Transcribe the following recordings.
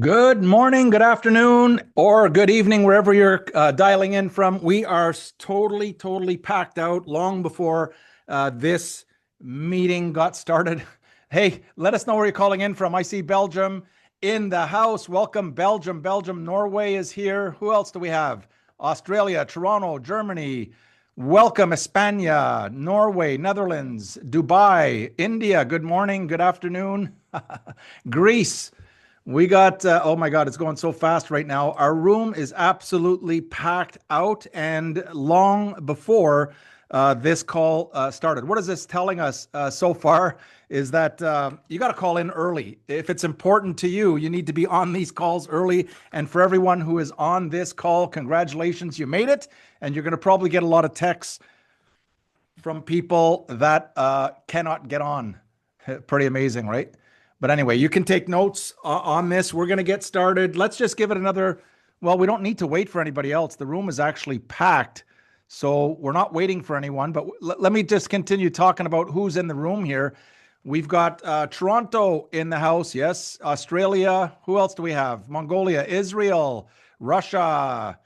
Good morning, good afternoon, or good evening, wherever you're dialing in from. We are totally packed out long before this meeting got started. Hey, let us know where you're calling in from. I see Belgium in the house. Welcome, Belgium. Norway is here. Who else do we have? Australia, Toronto, Germany. Welcome, España, Norway, Netherlands, Dubai, India. Good morning, good afternoon. Greece. We got, oh my God, it's going so fast right now. Our room is absolutely packed out and long before this call started. What is this telling us so far is that you got to call in early. If it's important to you, you need to be on these calls early. And for everyone who is on this call, congratulations, you made it. And you're going to probably get a lot of texts from people that cannot get on. Pretty amazing, right? But anyway, you can take notes on this. We're going to get started. Let's just give it another. Well, we don't need to wait for anybody else. The room is actually packed. So we're not waiting for anyone. But let me just continue talking about who's in the room here. We've got Toronto in the house. Yes. Australia. Who else do we have? Mongolia, Israel, Russia.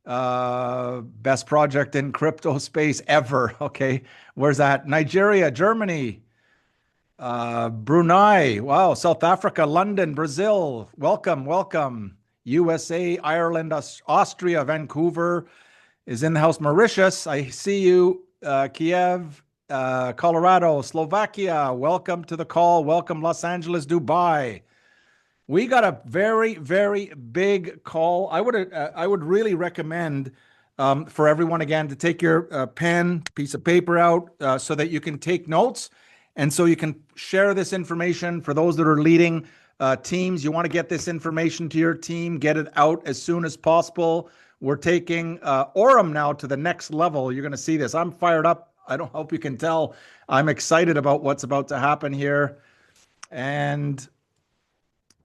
Best project in crypto space ever. Okay. Where's that? Nigeria, Germany. Brunei, wow, South Africa, London, Brazil, welcome. USA, Ireland, Austria, Vancouver is in the house. Mauritius, I see you. Kiev, Colorado, Slovakia, welcome to the call. Welcome, Los Angeles, Dubai. We got a very big call. I would really recommend for everyone again to take your pen, piece of paper out so that you can take notes. And so you can share this information for those that are leading teams. You want to get this information to your team, get it out as soon as possible. We're taking AURUM now to the next level. You're going to see this. I'm fired up. I don't hope you can tell. I'm excited about what's about to happen here. And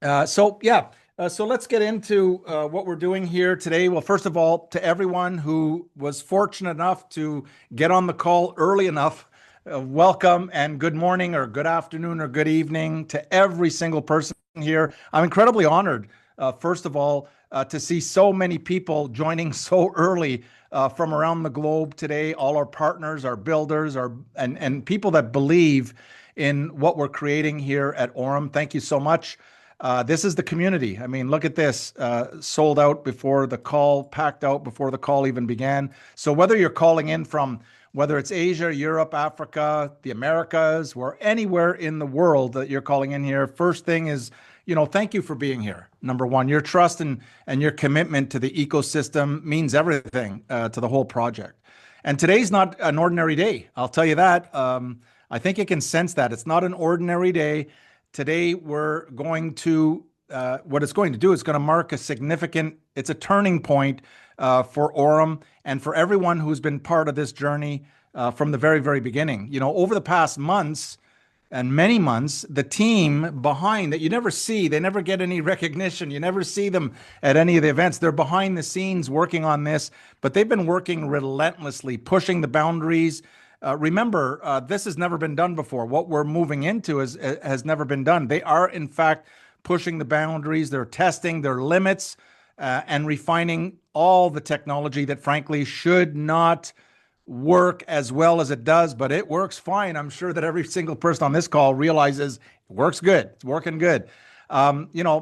so let's get into what we're doing here today. Well, first of all, to everyone who was fortunate enough to get on the call early enough, welcome and good morning or good afternoon or good evening to every single person here. I'm incredibly honored, first of all, to see so many people joining so early from around the globe today. All our partners, our builders, and people that believe in what we're creating here at AURUM. Thank you so much. This is the community. I mean, look at this, sold out before the call, packed out before the call even began. So whether you're calling in from whether it's Asia, Europe, Africa, the Americas, or anywhere in the world that you're calling in here, first thing is, thank you for being here. Number one, your trust and your commitment to the ecosystem means everything to the whole project. And today's not an ordinary day. I'll tell you that. I think you can sense that. It's not an ordinary day. Today, we're going to, what it's going to do is going to mark it's a turning point for AURUM and for everyone who's been part of this journey from the very beginning. Over the past months and many months, the team behind that you never see, they never get any recognition. You never see them at any of the events. They're behind the scenes working on this, but they've been working relentlessly, pushing the boundaries. Remember, this has never been done before. What we're moving into has never been done. They are, in fact, pushing the boundaries. They're testing their limits and refining all the technology that, frankly, should not work as well as it does, but it works fine. I'm sure that every single person on this call realizes it works good. It's working good. Throughout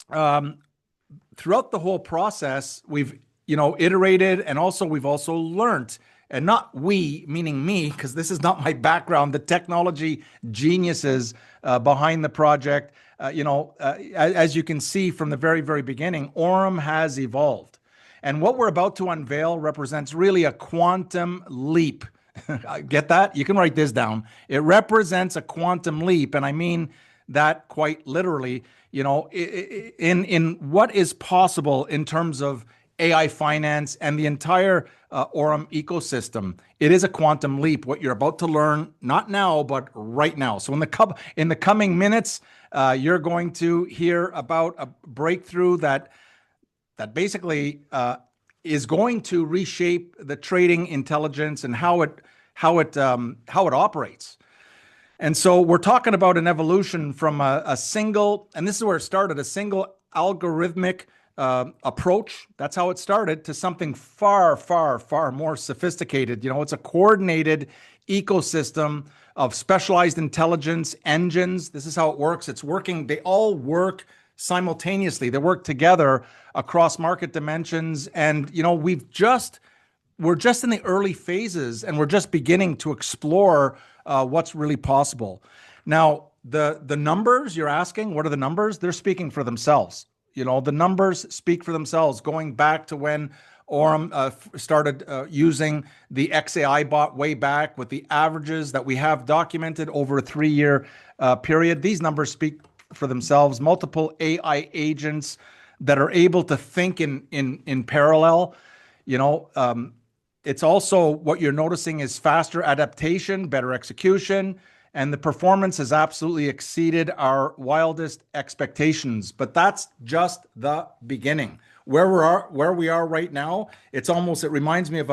the whole process, we've, iterated, and also we've also learned. And not we, meaning me, because this is not my background, the technology geniuses behind the project. As you can see from the very beginning, AURUM has evolved. And what we're about to unveil represents really a quantum leap. Get that? You can write this down. It represents a quantum leap, and I mean that quite literally, in what is possible in terms of AI finance and the entire AURUM ecosystem. It is a quantum leap, what you're about to learn, not now, but right now. So in the coming minutes, you're going to hear about a breakthrough that basically is going to reshape the trading intelligence and how it operates. And so we're talking about an evolution from a single, and this is where it started, a single algorithmic approach. That's how it started, to something far, far, far more sophisticated. It's a coordinated ecosystem of specialized intelligence engines. This is how it works. It's working, they all work simultaneously. They work together across market dimensions. And, we're just in the early phases, and we're just beginning to explore what's really possible. Now, the numbers you're asking, what are the numbers? They're speaking for themselves. The numbers speak for themselves. Going back to when AURUM started using the XAI bot way back, with the averages that we have documented over a 3-year period, these numbers speak for themselves. Multiple AI agents that are able to think in parallel. It's also, what you're noticing is faster adaptation, better execution, and the performance has absolutely exceeded our wildest expectations. But that's just the beginning. Where we are right now, it reminds me of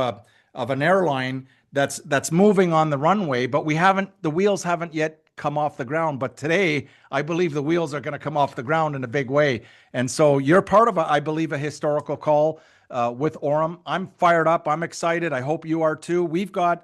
an airline that's moving on the runway, but the wheels haven't yet come off the ground. But today, I believe the wheels are going to come off the ground in a big way. And so you're part of I believe, a historical call with AURUM. I'm fired up. I'm excited. I hope you are too. We've got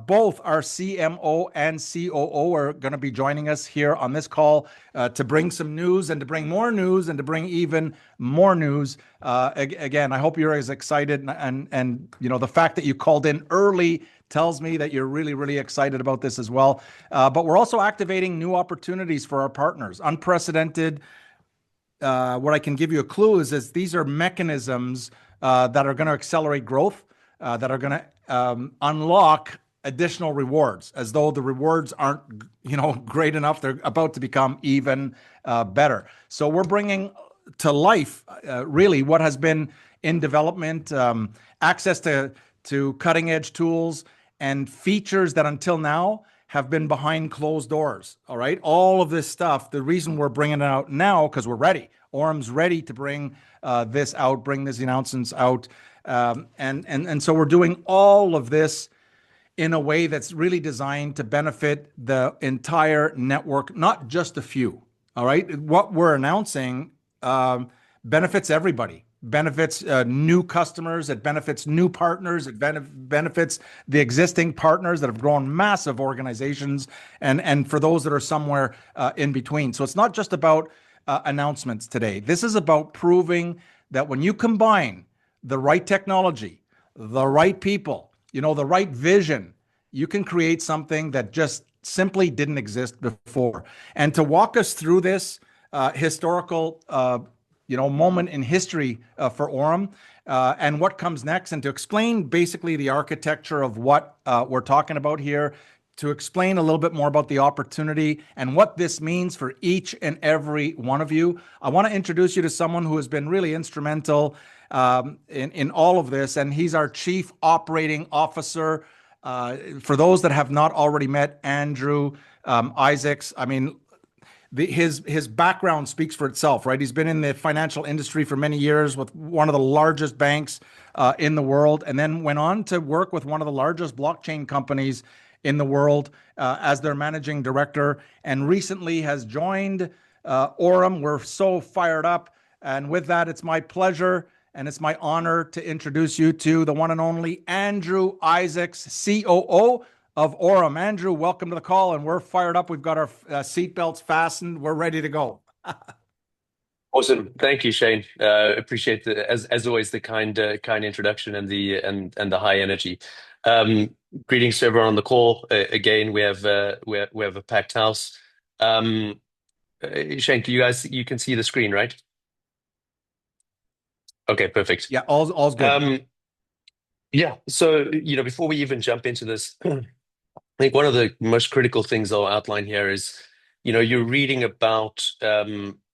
both our CMO and COO are going to be joining us here on this call to bring some news, and to bring more news, and to bring even more news. Again, I hope you're as excited, and the fact that you called in early tells me that you're really, really excited about this as well. But we're also activating new opportunities for our partners. Unprecedented. What I can give you a clue is these are mechanisms that are going to accelerate growth, that are going to unlock additional rewards, as though the rewards aren't, great enough. They're about to become even better. So we're bringing to life, really, what has been in development, access to cutting edge tools and features that until now have been behind closed doors. All right. All of this stuff, the reason we're bringing it out now, because we're ready. AURUM's ready to bring this out, bring these announcements out. And so we're doing all of this in a way that's really designed to benefit the entire network, not just a few. All right. What we're announcing benefits everybody. Benefits new customers, it benefits new partners, it benefits the existing partners that have grown massive organizations, and for those that are somewhere in between. So it's not just about announcements today. This is about proving that when you combine the right technology, the right people, the right vision, you can create something that just simply didn't exist before. And to walk us through this historical moment in history for AURUM and what comes next, and to explain basically the architecture of what we're talking about here, to explain a little bit more about the opportunity and what this means for each and every one of you, I want to introduce you to someone who has been really instrumental in all of this, and he's our Chief Operating Officer. For those that have not already met Andrew Isaacs, I mean, his background speaks for itself, right? He's been in the financial industry for many years with one of the largest banks in the world, and then went on to work with one of the largest blockchain companies in the world as their managing director, and recently has joined AURUM. We're so fired up. And with that, it's my pleasure and it's my honor to introduce you to the one and only Andrew Isaacs, COO of AURUM. Andrew, welcome to the call, and we're fired up. We've got our seatbelts fastened. We're ready to go. Awesome, thank you, Shane. Appreciate as always the kind introduction and the high energy. Greetings to everyone on the call. Again, we have a packed house. Shane, you can see the screen, right? Okay, perfect. Yeah, all's good. Yeah. So before we even jump into this, I think one of the most critical things I'll outline here is, you're reading about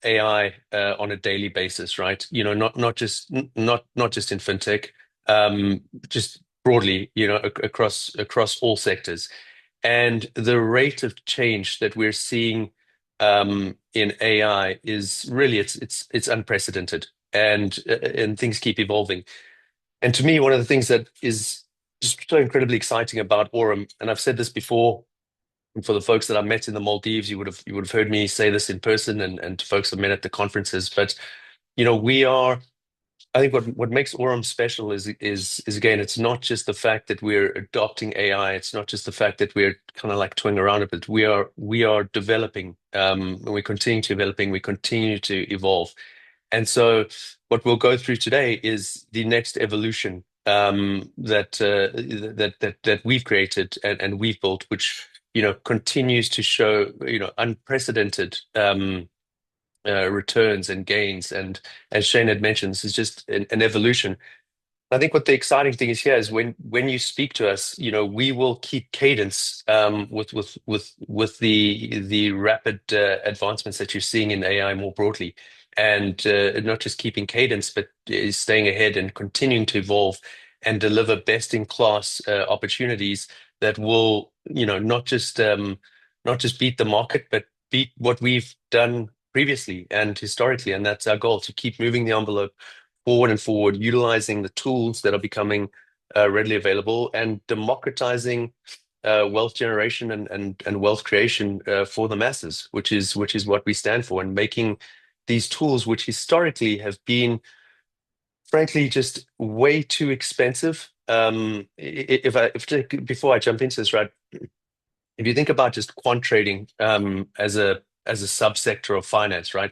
AI on a daily basis, right? Not just in fintech, just broadly, across all sectors, and the rate of change that we're seeing in AI is really it's unprecedented, and things keep evolving. And to me, one of the things that is just so incredibly exciting about AURUM, and I've said this before, And for the folks that I met in the Maldives, you would have heard me say this in person, and to folks I've met at the conferences. But we are. I think what makes Aurum special is again, it's not just the fact that we're adopting AI. It's not just the fact that we're kind of like toying around it, but we are developing, and we continue to developing. We continue to evolve. And so, what we'll go through today is the next evolution that we've created and we've built, which continues to show unprecedented returns and gains. And as Shane had mentioned, this is just an evolution. I think what the exciting thing is here is when you speak to us, we will keep cadence with the rapid advancements that you're seeing in AI more broadly, and not just keeping cadence, but is staying ahead and continuing to evolve and deliver best in class opportunities that will, not just beat the market, but beat what we've done previously and historically, and that's our goal, to keep moving the envelope forward and forward, utilizing the tools that are becoming readily available and democratizing wealth generation and wealth creation for the masses, which is what we stand for, and making these tools, which historically have been, frankly, just way too expensive. Before I jump into this, right, if you think about just quant trading as a subsector of finance, right?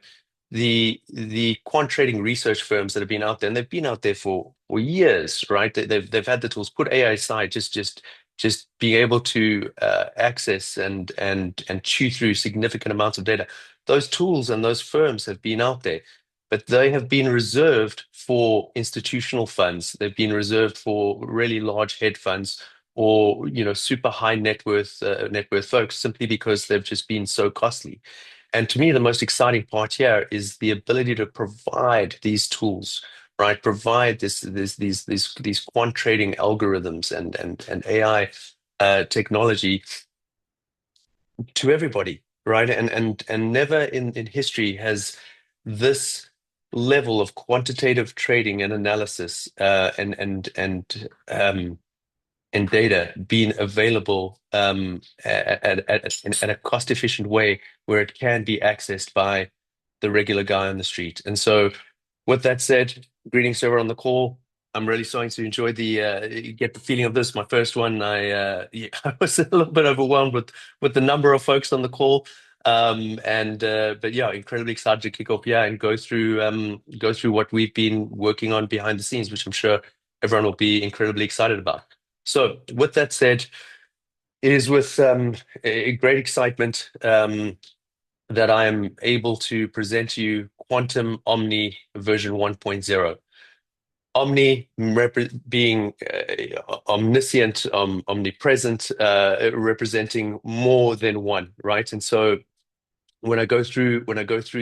The quant trading research firms that have been out there, and they've been out there for years, right? They've had the tools. Put AI aside, just being able to access and chew through significant amounts of data. Those tools and those firms have been out there, but they have been reserved for institutional funds. They've been reserved for really large hedge funds or super high net worth folks, simply because they've just been so costly. And to me, the most exciting part here is the ability to provide these tools, right? Provide these quant trading algorithms and AI technology to everybody, right? And never in history has this level of quantitative trading and analysis and data being available at a cost efficient way where it can be accessed by the regular guy on the street. And so, with that said, greetings to everyone on the call. I'm really starting to enjoy get the feeling of this. My first one, yeah, I was a little bit overwhelmed with the number of folks on the call. And but yeah, incredibly excited to kick off, yeah, and go through what we've been working on behind the scenes, which I'm sure everyone will be incredibly excited about. So, with that said, it is with a great excitement that I am able to present to you Quantum Omni version 1.0. Omni being omniscient, omnipresent, representing more than one, right? And so when I go through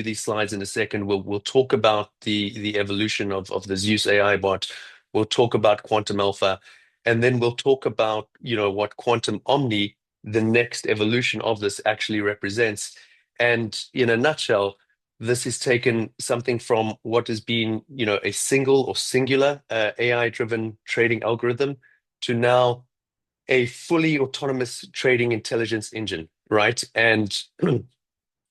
these slides in a second, we'll talk about the evolution of the Zeus AI bot. We'll talk about Quantum Alpha, and then we'll talk about what Quantum Omni, the next evolution of this, actually represents. And in a nutshell, this has taken something from what has been a single or singular AI-driven trading algorithm to now a fully autonomous trading intelligence engine, right? And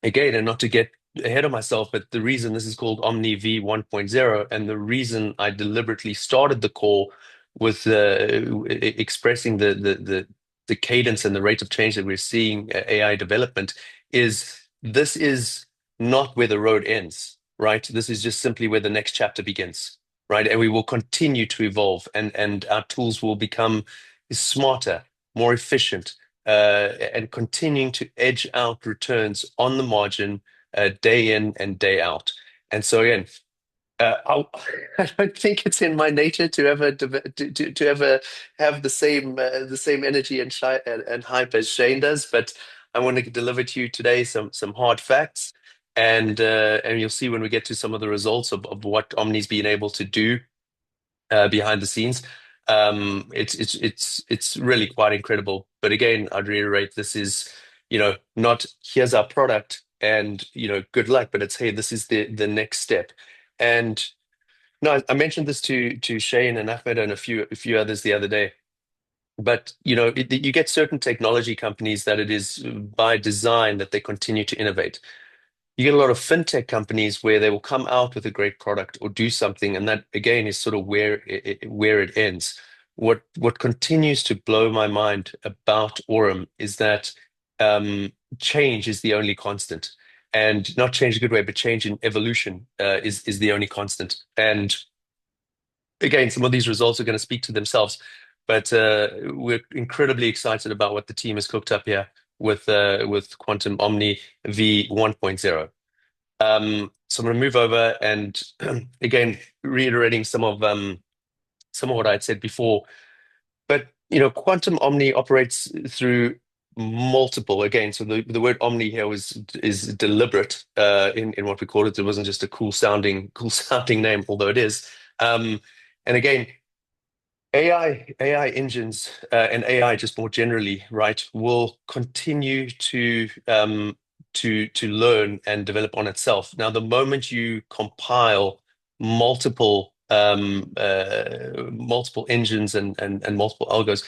again, and not to get ahead of myself, but the reason this is called Omni V 1.0, and the reason I deliberately started the call with expressing the cadence and the rate of change that we're seeing AI development, is this is not where the road ends, right? This is just simply where the next chapter begins, right? And we will continue to evolve, and our tools will become smarter, more efficient, and continuing to edge out returns on the margin day in and day out. And so again, I don't think it's in my nature to ever to ever have the same energy and hype as Shane does, but I want to deliver to you today some hard facts, and you'll see when we get to some of the results of what Omni's been able to do behind the scenes. It's really quite incredible. But again, I'd reiterate, this is not here's our product and good luck, but it's, hey, this is the next step. And no, I mentioned this to Shane and Ahmed and a few others the other day. But you get certain technology companies that it is by design that they continue to innovate. You get a lot of fintech companies where they will come out with a great product or do something, and that again is sort of where it ends. What continues to blow my mind about Aurum is that change is the only constant, and not change in a good way, but change in evolution is the only constant. And again, some of these results are going to speak to themselves, but we're incredibly excited about what the team has cooked up here with Quantum Omni V 1.0. So I'm going to move over and again reiterating some of what I'd said before. But Quantum Omni operates through multiple again. So the word Omni here is deliberate in what we call it. It wasn't just a cool sounding name, although it is. And again, AI engines and AI just more generally, right, will continue to learn and develop on itself. Now, the moment you compile multiple engines and multiple algos,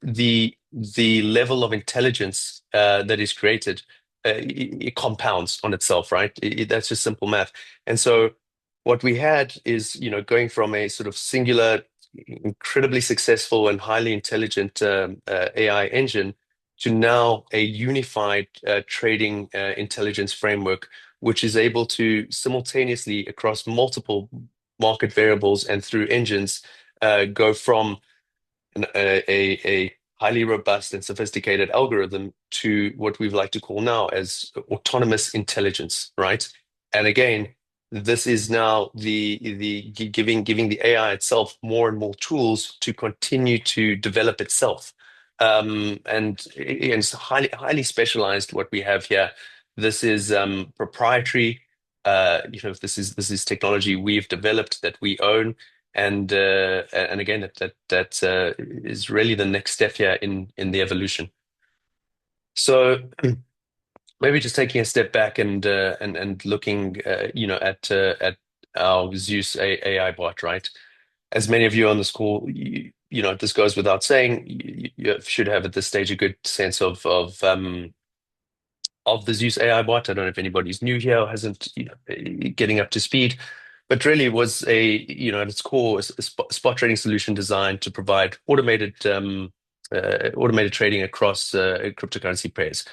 the level of intelligence that is created it compounds on itself, right? That's just simple math. And so what we had is, going from a sort of singular incredibly successful and highly intelligent AI engine to now a unified trading intelligence framework, which is able to simultaneously across multiple market variables and through engines go from a highly robust and sophisticated algorithm to what we like to call now as autonomous intelligence, right? And again, this is now the giving the AI itself more and more tools to continue to develop itself. And it's highly specialized what we have here. This is proprietary. This is technology we've developed that we own, and again that is really the next step here in the evolution. So maybe just taking a step back and looking at our Zeus AI bot, right? As many of you on this call, this goes without saying, you should have at this stage a good sense of the Zeus AI bot. I don't know if anybody's new here or hasn't, getting up to speed, but really was at its core, a spot trading solution designed to provide automated trading across cryptocurrency pairs.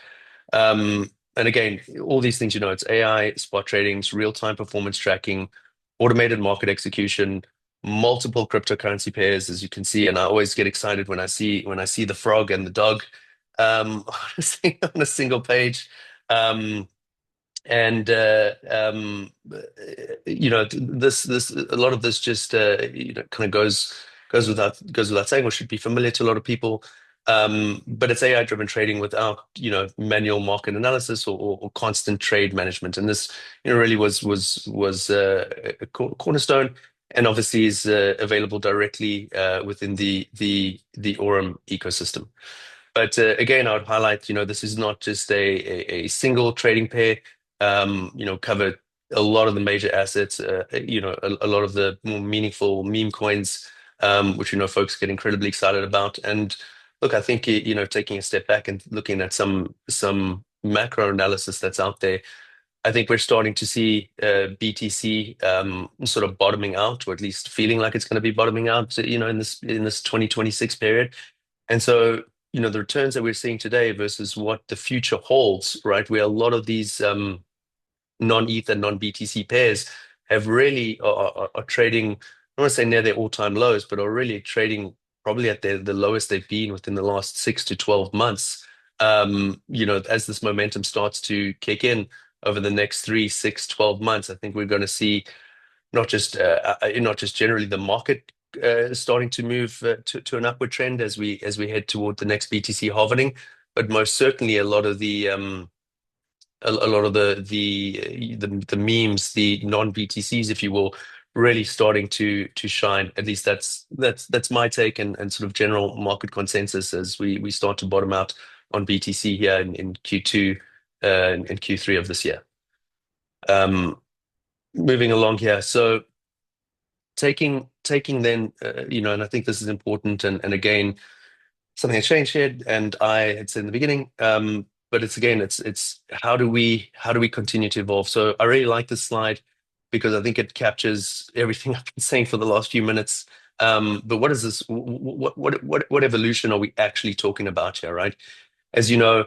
And again, all these things, it's AI, spot trading, it's real-time performance tracking, automated market execution, multiple cryptocurrency pairs, as you can see. And I always get excited when I see the frog and the dog on a single page. Um, and this a lot of this just kind of goes without saying, or should be familiar to a lot of people. But it's AI driven trading without manual market analysis or constant trade management, and this really was a cornerstone, and obviously is available directly within the Aurum ecosystem. But again, I would highlight, this is not just a single trading pair. Cover a lot of the major assets. A lot of the more meaningful meme coins, which folks get incredibly excited about. And look, I think taking a step back and looking at some macro analysis that's out there, I think we're starting to see BTC sort of bottoming out, or at least feeling like it's going to be bottoming out, in this 2026 period. And so, the returns that we're seeing today versus what the future holds, right? Where a lot of these non-ETH and non-BTC pairs have really are trading, I don't want to say near their all-time lows, but are really trading probably at the lowest they've been within the last 6 to 12 months. As this momentum starts to kick in over the next 3, 6, 12 months, I think we're going to see not just generally the market starting to move to an upward trend as we head toward the next BTC halving, but most certainly a lot of the memes, the non-BTCs, if you will, really starting to shine. At least that's my take and sort of general market consensus as we start to bottom out on BTC here in Q2 and Q3 of this year. Moving along here, so taking taking then, and I think this is important, and again, something has changed here, and I had said in the beginning, but it's how do we continue to evolve? So I really like this slide because I think it captures everything I've been saying for the last few minutes. But what is this? What evolution are we actually talking about here, right? As you know,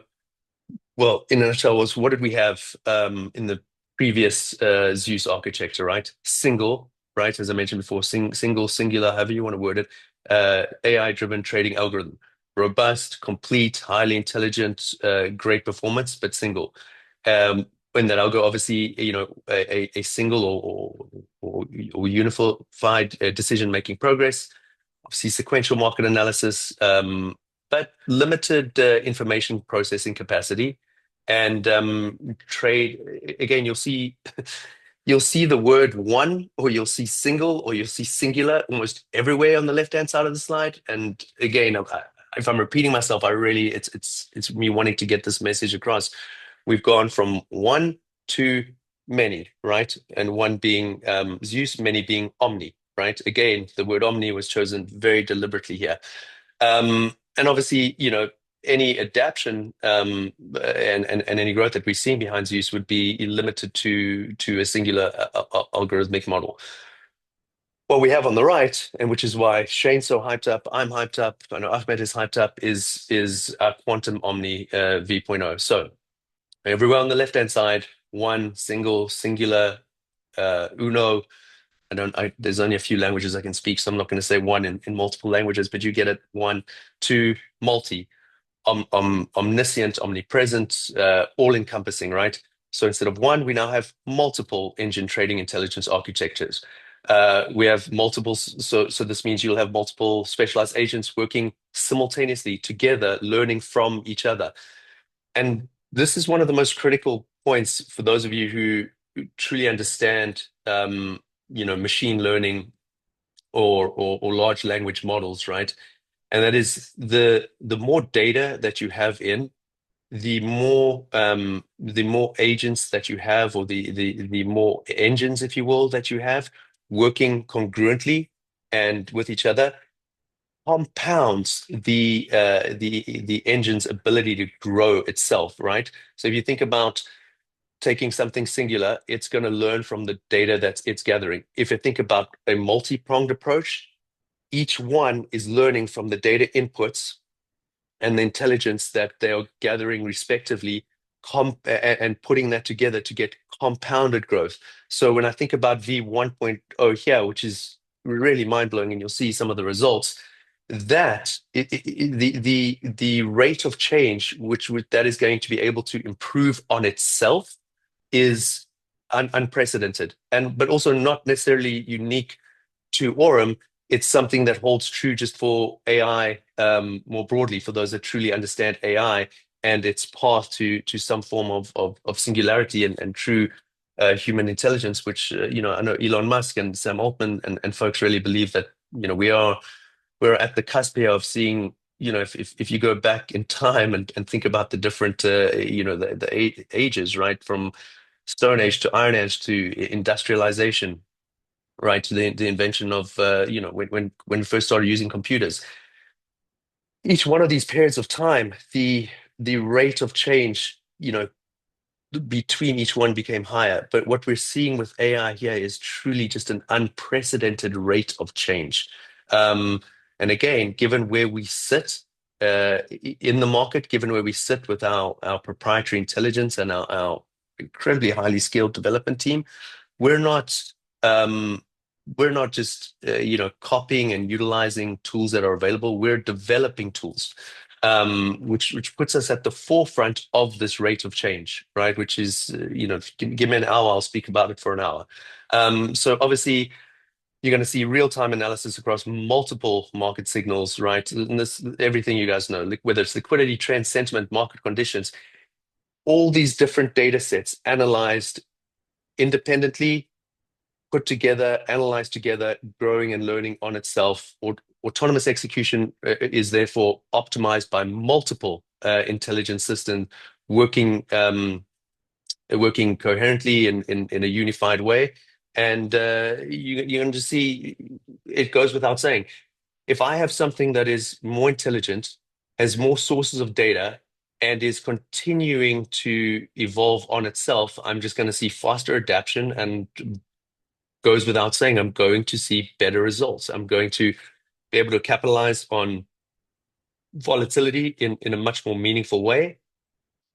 well, in a nutshell, was what did we have in the previous Zeus architecture, right? Single, right? As I mentioned before, single, singular, however you want to word it, AI-driven trading algorithm. Robust, complete, highly intelligent, great performance, but single. In that algo, obviously, a single or unified decision-making progress, obviously sequential market analysis, but limited information processing capacity and trade. Again, you'll see the word one, or you'll see single, or you'll see singular almost everywhere on the left-hand side of the slide. And again, if I'm repeating myself, it's me wanting to get this message across. We've gone from one to many, right? And one being Zeus, many being Omni, right? Again, the word Omni was chosen very deliberately here. And obviously, any adaptation and any growth that we've seen behind Zeus would be limited to a singular algorithmic model. What we have on the right, and which is why Shane's so hyped up, I'm hyped up, I know Ahmed is hyped up, is Quantum Omni v.0. So everywhere on the left-hand side, one single, singular, uno. There's only a few languages I can speak, so I'm not going to say one in multiple languages, but you get it. One, two, multi, omniscient, omnipresent, all-encompassing, right? So instead of one, we now have multiple engine trading intelligence architectures. We have multiple, so this means you'll have multiple specialized agents working simultaneously together, learning from each other. And this is one of the most critical points for those of you who truly understand, machine learning or large language models, right? And that is the more data that you have in, the more agents that you have, or the more engines, if you will, that you have working congruently and with each other, compounds the engine's ability to grow itself, right? So if you think about taking something singular, it's going to learn from the data that it's gathering. If you think about a multi-pronged approach, each one is learning from the data inputs and the intelligence that they are gathering respectively, and putting that together to get compounded growth. So when I think about V 1.0 here, which is really mind-blowing, and you'll see some of the results, that the rate of change that is going to be able to improve on itself is unprecedented, but also not necessarily unique to Aurum. It's something that holds true just for AI, more broadly, for those that truly understand AI and its path to some form of singularity and true human intelligence, which I know Elon Musk and Sam Altman and folks really believe that we're at the cusp here of seeing. If you go back in time and think about the different the ages, right, from Stone Age to Iron Age to industrialization, right, to the invention of when we first started using computers. Each one of these periods of time, the rate of change, between each one became higher. But what we're seeing with AI here is truly just an unprecedented rate of change. And again, given where we sit in the market, given where we sit with our proprietary intelligence and our incredibly highly skilled development team, we're not just copying and utilizing tools that are available. We're developing tools, which puts us at the forefront of this rate of change, right? Which is, if you give me an hour, I'll speak about it for an hour. So obviously, you're going to see real-time analysis across multiple market signals, right? And this, everything you guys know, whether it's liquidity, trend, sentiment, market conditions, all these different data sets analyzed independently, put together, analyzed together, growing and learning on itself. Autonomous execution is therefore optimized by multiple intelligence systems working coherently in a unified way. And you're going to see it goes without saying. If I have something that is more intelligent, has more sources of data, and is continuing to evolve on itself, I'm just going to see faster adaptation, and goes without saying, I'm going to see better results. I'm going to be able to capitalize on volatility in a much more meaningful way.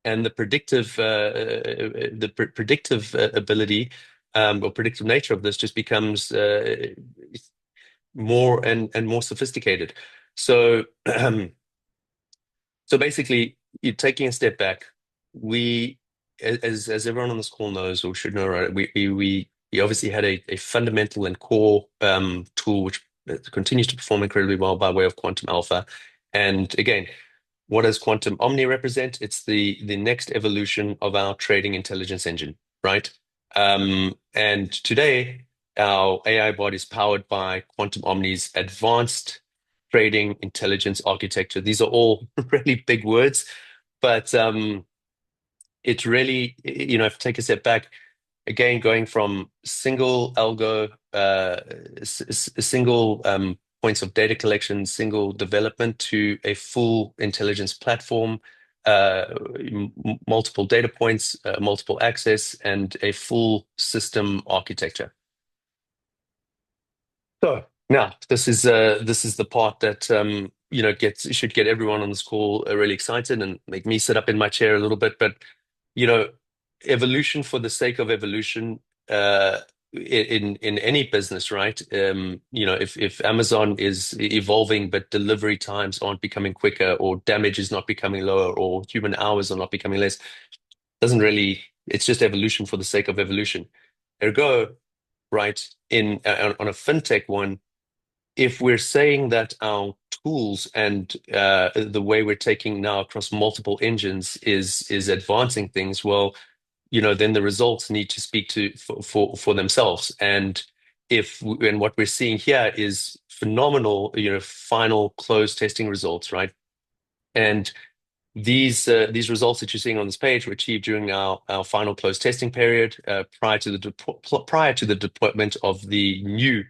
And predictive ability, or predictive nature of this just becomes more and more sophisticated. So so basically, you're taking a step back. We, as everyone on this call knows or should know, right? We obviously had a fundamental and core tool which continues to perform incredibly well by way of Quantum Alpha. And again, what does Quantum Omni represent? It's the next evolution of our trading intelligence engine, right? And today, our AI bot is powered by Quantum Omni's advanced trading intelligence architecture. These are all really big words, but it's really, if you take a step back, again, going from single algo, single points of data collection, single development to a full intelligence platform, multiple data points, multiple access, and a full system architecture. So now this is the part that should get everyone on this call really excited and make me sit up in my chair a little bit. But you know, evolution for the sake of evolution, in any business, right? If Amazon is evolving but delivery times aren't becoming quicker, or damage is not becoming lower, or human hours are not becoming less, doesn't really. It's just evolution for the sake of evolution. Ergo, right? On a fintech one, if we're saying that our tools and the way we're taking now across multiple engines is advancing things, well, then the results need to speak to for themselves. And what we're seeing here is phenomenal, final close testing results, right? And these results that you're seeing on this page were achieved during our final close testing period, prior to the deployment of the new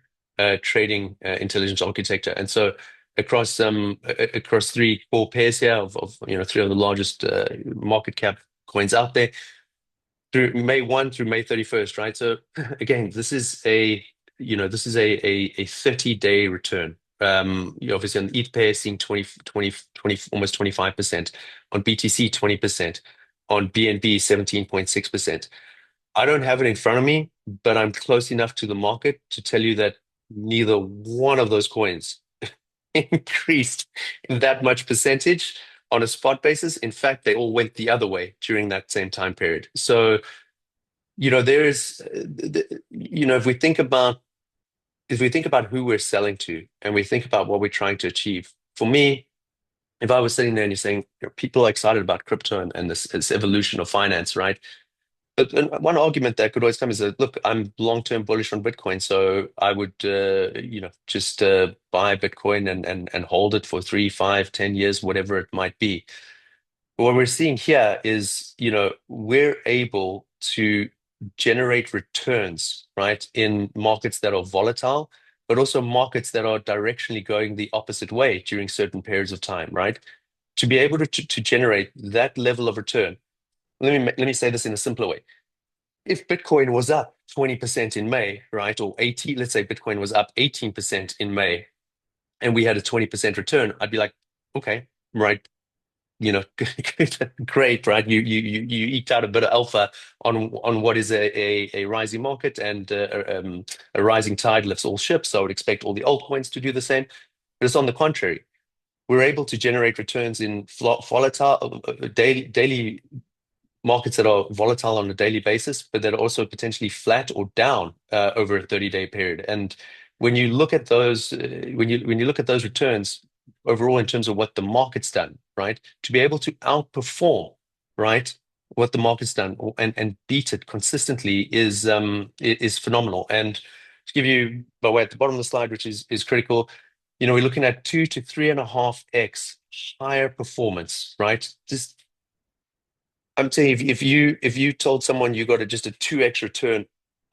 trading intelligence architecture. And so across three core pairs here of three of the largest market cap coins out there, through May 1 through May 31st, right? So again, this is a 30-day return. Obviously on the ETH pair seeing 20, almost 25%, on BTC 20%, on BNB 17.6%. I don't have it in front of me, but I'm close enough to the market to tell you that neither one of those coins increased that much percentage on a spot basis. In fact, they all went the other way during that same time period. So, there is, if we think about who we're selling to, and we think about what we're trying to achieve, for me, if I was sitting there and you're saying people are excited about crypto and this evolution of finance, right? But one argument that could always come is that, look, I'm long-term bullish on Bitcoin, so I would, just buy Bitcoin and hold it for 3, 5, 10 years, whatever it might be. But what we're seeing here is, we're able to generate returns, right, in markets that are volatile, but also markets that are directionally going the opposite way during certain periods of time, right? To be able to generate that level of return, let me say this in a simpler way. If Bitcoin was up 20% in May, right, or 80, let's say Bitcoin was up 18% in May, and we had a 20% return, I'd be like, okay, right, great, right? You eked out a bit of alpha on what is a rising market, and a rising tide lifts all ships. So I would expect all the altcoins to do the same. But it's on the contrary. We're able to generate returns in volatile daily markets that are volatile on a daily basis, but that are also potentially flat or down over a 30-day period. And when you look at those, when you look at those returns overall in terms of what the market's done, right? To be able to outperform, right, what the market's done, and beat it consistently is phenomenal. And to give you, by way at the bottom of the slide, which is critical, we're looking at 2 to 3.5x higher performance, right? I'm saying if you told someone you got just a 2x return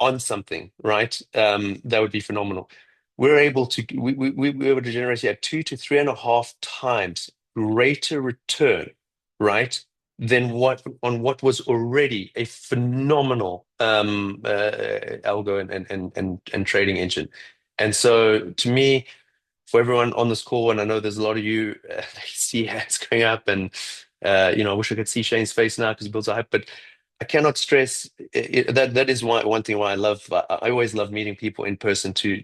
on something, right? That would be phenomenal. We were able to generate here 2 to 3.5 times greater return, right, than what was already a phenomenal algo and trading engine. And so to me, for everyone on this call, and I know there's a lot of you see hands going up, and I wish I could see Shane's face now because he builds a hype, but I cannot stress that is one thing why I always love meeting people in person to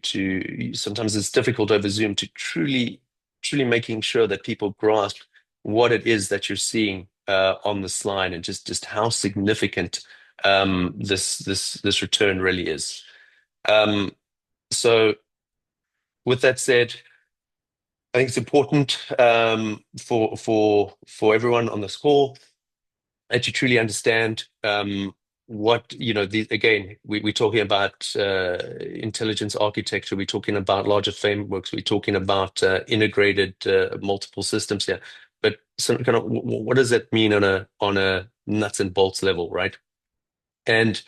sometimes it's difficult over Zoom to truly making sure that people grasp what it is that you're seeing on the slide, and just how significant this return really is. Um, so with that said, I think it's important for everyone on this call that you truly understand what, again, we're talking about intelligence architecture, we're talking about larger frameworks, we're talking about integrated multiple systems here. But some kind of what does that mean on a nuts and bolts level, right? And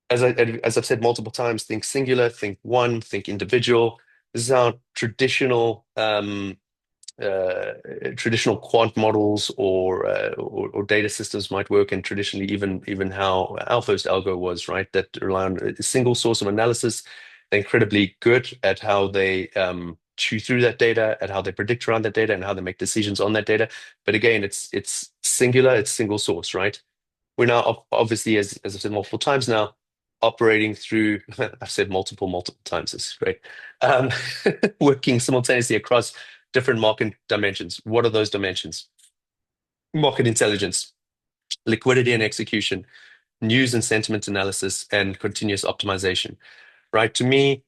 as I've said multiple times, think singular, think one, think individual. This is how uh, traditional quant models or data systems might work, and traditionally even how our first algo was, right? That rely on a single source of analysis. They're incredibly good at how they chew through that data, at how they predict around that data, and how they make decisions on that data. But again, it's singular, it's single source, right? We're now obviously, as I've said multiple times now, operating through, I've said multiple times, this is great, um, working simultaneously across different market dimensions. What are those dimensions? Market intelligence, liquidity and execution, news and sentiment analysis, and continuous optimization, right? To me,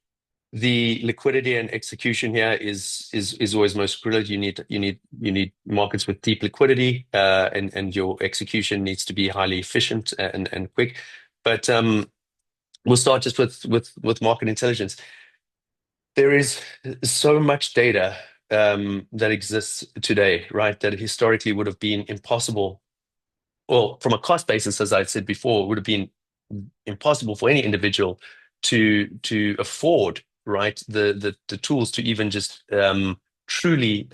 the liquidity and execution here is always most critical. You need markets with deep liquidity, and your execution needs to be highly efficient and quick. But we'll start just with market intelligence. There is so much data that exists today, right? That historically would have been impossible. Well, from a cost basis, as I said before, it would have been impossible for any individual to afford, right, the tools to even just truly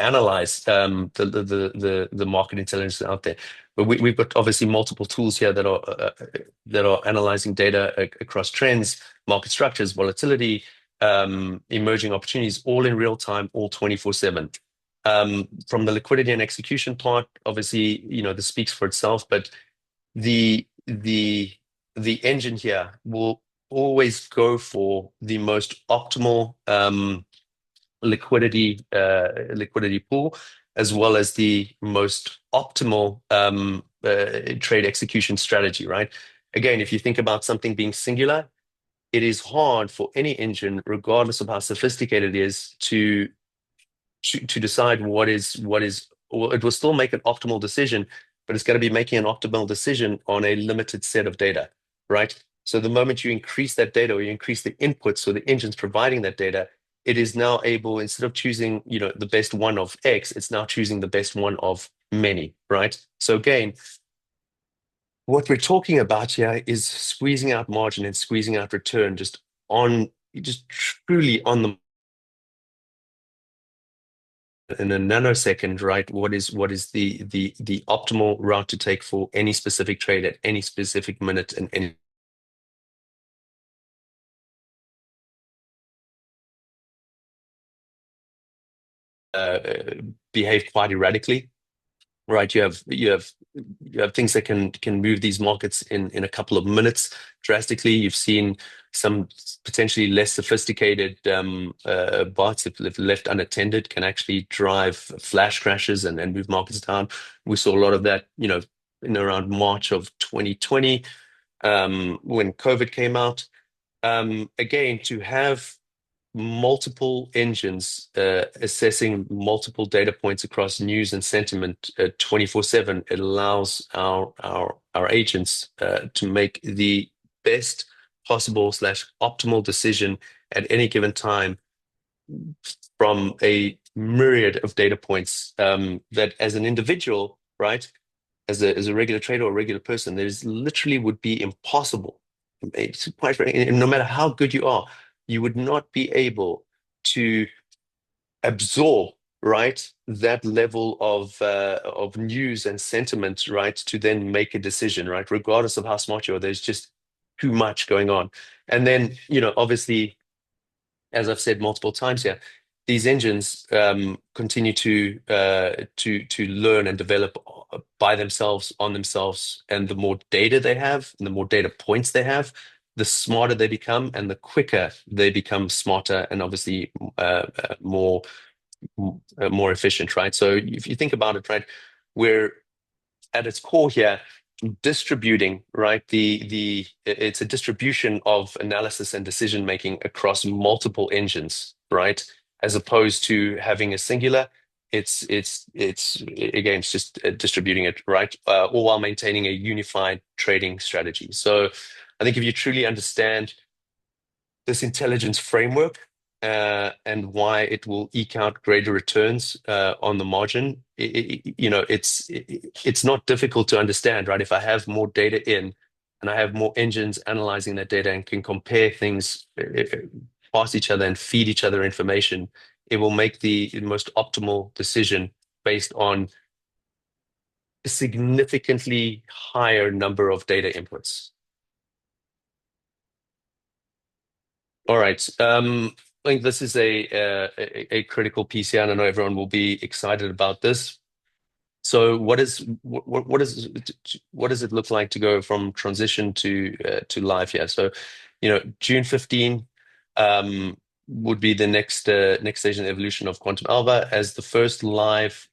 analyze the market intelligence out there. But we've got obviously multiple tools here that are analyzing data across trends, market structures, volatility, emerging opportunities, all in real time, all 24/7. From the liquidity and execution part, obviously, this speaks for itself, but the engine here will always go for the most optimal liquidity pool, as well as the most optimal trade execution strategy, right? Again, if you think about something being singular, it is hard for any engine, regardless of how sophisticated it is, to decide well, it will still make an optimal decision, but it's going to be making an optimal decision on a limited set of data, right? So the moment you increase that data, or you increase the inputs, so the engine's providing that data, it is now able, instead of choosing, the best one of X, it's now choosing the best one of many, right? So again, what we're talking about here is squeezing out margin and squeezing out return just truly on the in a nanosecond, right? What is the optimal route to take for any specific trade at any specific minute and any uh, behave quite erratically, right? You have things that can move these markets in a couple of minutes drastically. You've seen some potentially less sophisticated bots, if left unattended, can actually drive flash crashes and move markets down. We saw a lot of that, in around March of 2020, when COVID came out. Again, to have multiple engines assessing multiple data points across news and sentiment 24/7, it allows our agents to make the best possible slash optimal decision at any given time from a myriad of data points, that as an individual, right? as a regular trader or a regular person, there's literally would be impossible. It's quite frankly, no matter how good you are, you would not be able to absorb, right, that level of news and sentiment, right, to then make a decision, right, regardless of how smart you are. There's just too much going on. And then, obviously, as I've said multiple times here, these engines continue to learn and develop by themselves, on themselves, and the more data they have, and the more data points they have, the smarter they become, and the quicker they become smarter, and obviously more efficient, right? So if you think about it, right, we're at its core here distributing, right? It's a distribution of analysis and decision making across multiple engines, right? As opposed to having a singular, it's just distributing it, right? All while maintaining a unified trading strategy. So I think if you truly understand this intelligence framework and why it will eke out greater returns on the margin, it's not difficult to understand, right? If I have more data in and I have more engines analyzing that data and can compare things past each other and feed each other information, it will make the most optimal decision based on a significantly higher number of data inputs. All right. I think this is a critical piece here, and I know everyone will be excited about this. So, what does it look like to go from transition to live here? So, June 15 would be the next stage in the evolution of Quantum Alpha as the first live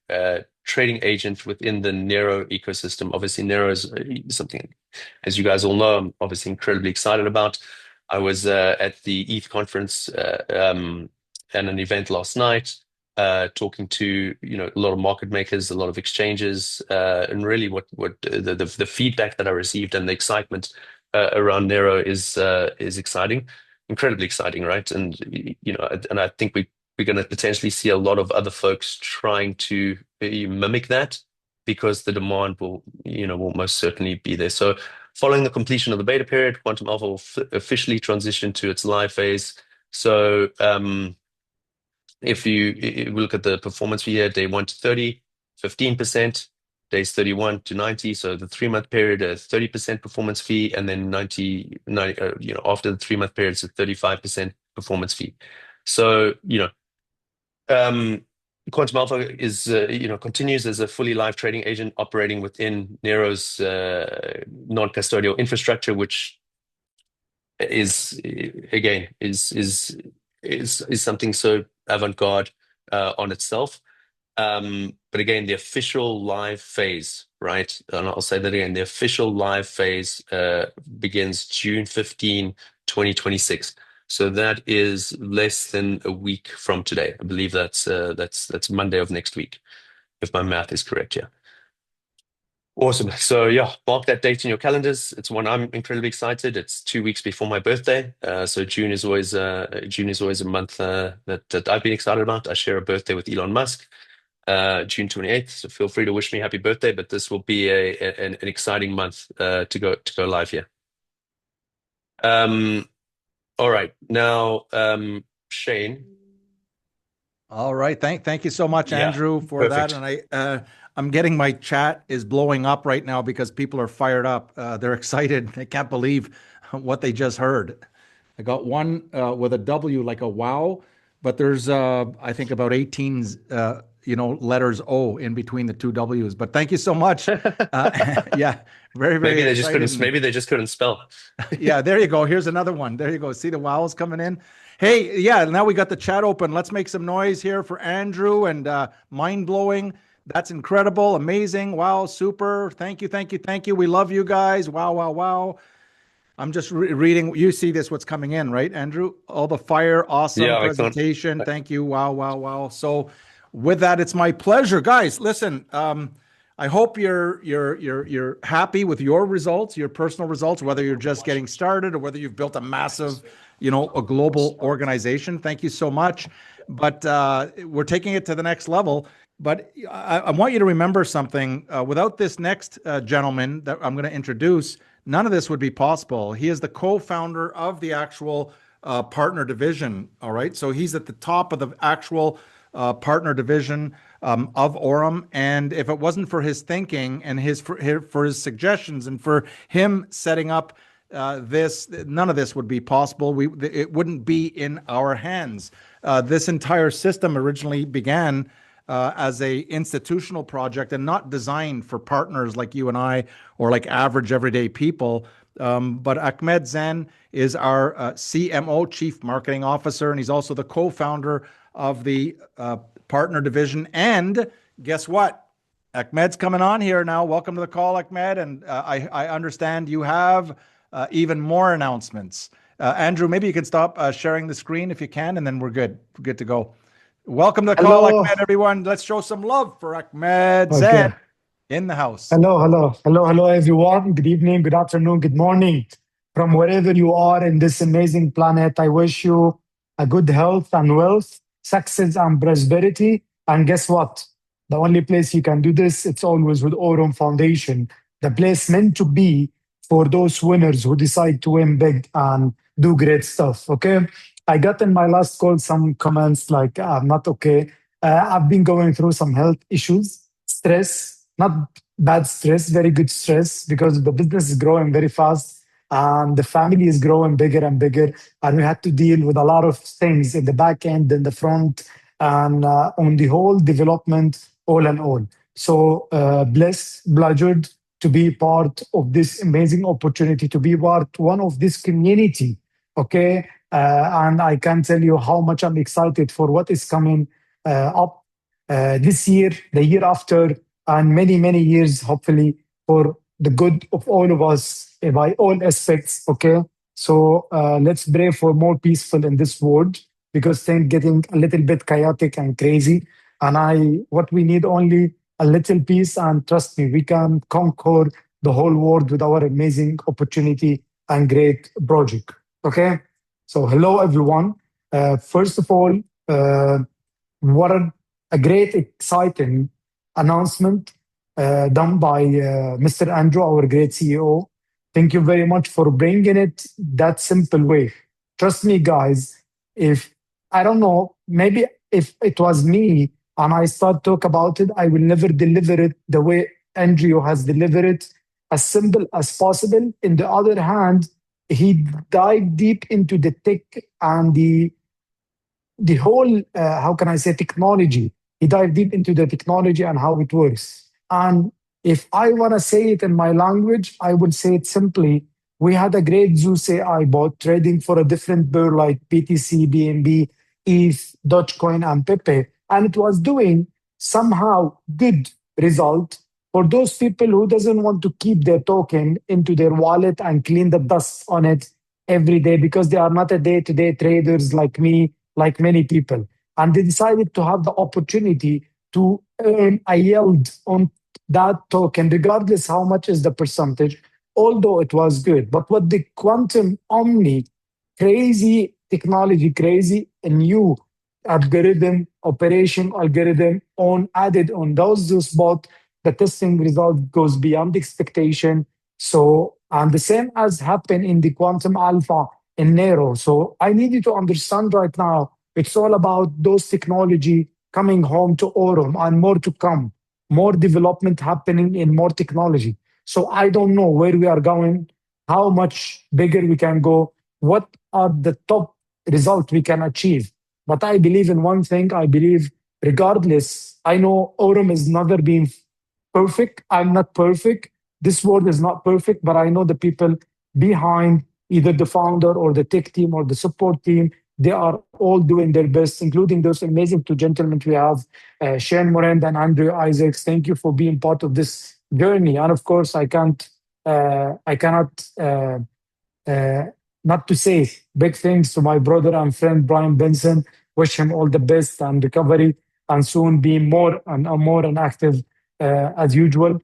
trading agent within the Nero ecosystem. Obviously, Nero is something, as you guys all know, I'm obviously incredibly excited about. I was at the ETH conference and an event last night, talking to a lot of market makers, a lot of exchanges, and really what the feedback that I received and the excitement around Nero is exciting, incredibly exciting, right? And and I think we're going to potentially see a lot of other folks trying to mimic that because the demand will most certainly be there. So following the completion of the beta period, Quantum Alpha will officially transition to its live phase. So if we look at the performance fee here, day 1 to 30, 15%, days 31 to 90. So the 3-month period, a 30% performance fee, and then 90 after the 3-month period, it's a 35% performance fee. So, Quantum Alpha is, continues as a fully live trading agent operating within Nero's non-custodial infrastructure, which is again is something so avant-garde on itself. But again, the official live phase, right? And I'll say that again, the official live phase begins June 15, 2026. So that is less than a week from today. I believe that's Monday of next week, if my math is correct. Yeah. Awesome. So yeah, mark that date in your calendars. It's one I'm incredibly excited. It's 2 weeks before my birthday. So June is always a month that I've been excited about. I share a birthday with Elon Musk, June 28th. So feel free to wish me happy birthday. But this will be an exciting month to go live here. All right. Now, Shane. All right. Thank you so much, Yeah, Andrew, for perfect. that. And I'm getting my chat is blowing up right now because people are fired up. They're excited. They can't believe what they just heard. I got one with a W like a wow, but there's I think about 18 letters O in between the two W's. But thank you so much. Yeah, very Maybe they just excited. couldn't. Maybe they just couldn't spell. Yeah, there you go. Here's another one. There you go. See the wows coming in. Hey, yeah, now we got the chat open. Let's make some noise here for Andrew and mind blowing. That's incredible, amazing. Wow, super. Thank you. We love you guys. Wow. I'm just reading. You see this, what's coming in, right, Andrew? All the fire, awesome Yeah, presentation. Thank you. Wow. So with that, it's my pleasure. Guys, listen, I hope you're happy with your results, your personal results, whether you're just getting started or whether you've built a massive, a global organization. Thank you so much. But we're taking it to the next level. But I want you to remember something. Without this next gentleman that I'm going to introduce, none of this would be possible. He is the co-founder of the actual partner division. All right. So he's at the top of the actual partner division of AURUM. And if it wasn't for his thinking and for his suggestions and for him setting up this, none of this would be possible. It wouldn't be in our hands. This entire system originally began as a institutional project and not designed for partners like you and I or like average everyday people. But Ahmed Zen is our CMO, Chief Marketing Officer, and he's also the co-founder of the partner division. And guess what? Ahmed's coming on here now. Welcome to the call, Ahmed. And I understand you have even more announcements. Andrew, maybe you can stop sharing the screen if you can, and then we're good. We're good to go. Welcome to the call, Ahmed, everyone. Let's show some love for Ahmed Zen in the house. Hello, everyone. Good evening, good afternoon, good morning. From wherever you are in this amazing planet, I wish you a good health and wealth, success and prosperity. And guess what? The only place you can do this, it's always with AURUM Foundation, the place meant to be for those winners who decide to win big and do great stuff, okay? I got in my last call some comments like, I'm not okay. I've been going through some health issues, stress, not bad stress, very good stress, because the business is growing very fast and the family is growing bigger and bigger. And we had to deal with a lot of things in the back end, in the front, and on the whole development, all in all. So blessed, bludgered to be part of this amazing opportunity, to be part one of this community, okay? And I can tell you how much I'm excited for what is coming up this year, the year after, and many, many years, hopefully, for the good of all of us by all aspects, okay? So let's pray for more peaceful in this world because things getting a little bit chaotic and crazy. And what we need only a little peace, and trust me, we can conquer the whole world with our amazing opportunity and great project, okay? So hello, everyone. First of all, what a great, exciting announcement done by Mr. Andrew, our great CEO. Thank you very much for bringing it that simple way. Trust me, guys, if, I don't know, maybe if it was me and I start talk about it, I will never deliver it the way Andrew has delivered it, as simple as possible. In the other hand, he dived deep into the tech and the whole, how can I say, technology. He dived deep into the technology and how it works. And if I want to say it in my language, I would say it simply. We had a great Zeus AI bot trading for a different pair like BTC, BNB, ETH, Dogecoin, and Pepe. And it was doing somehow good result for those people who doesn't want to keep their token into their wallet and clean the dust on it every day because they are not a day-to-day traders like me, like many people. And they decided to have the opportunity to earn a yield on that token, regardless how much is the percentage, although it was good. But what the quantum omni, crazy technology, crazy and new algorithm, operation algorithm added on those bot, the testing result goes beyond expectation. So, and the same as happened in the quantum alpha in Nero. So I need you to understand right now, it's all about those technology coming home to AURUM and more to come, more development happening in more technology. So I don't know where we are going, how much bigger we can go, what are the top results we can achieve. But I believe in one thing, I believe regardless, I know AURUM has never been perfect. I'm not perfect. This world is not perfect, but I know the people behind either the founder or the tech team or the support team, they are all doing their best, including those amazing two gentlemen we have, Shane Morand and Andrew Isaacs. Thank you for being part of this journey. And of course, I cannot not to say big things to my brother and friend Brian Benson. Wish him all the best and recovery, and soon be more and active as usual.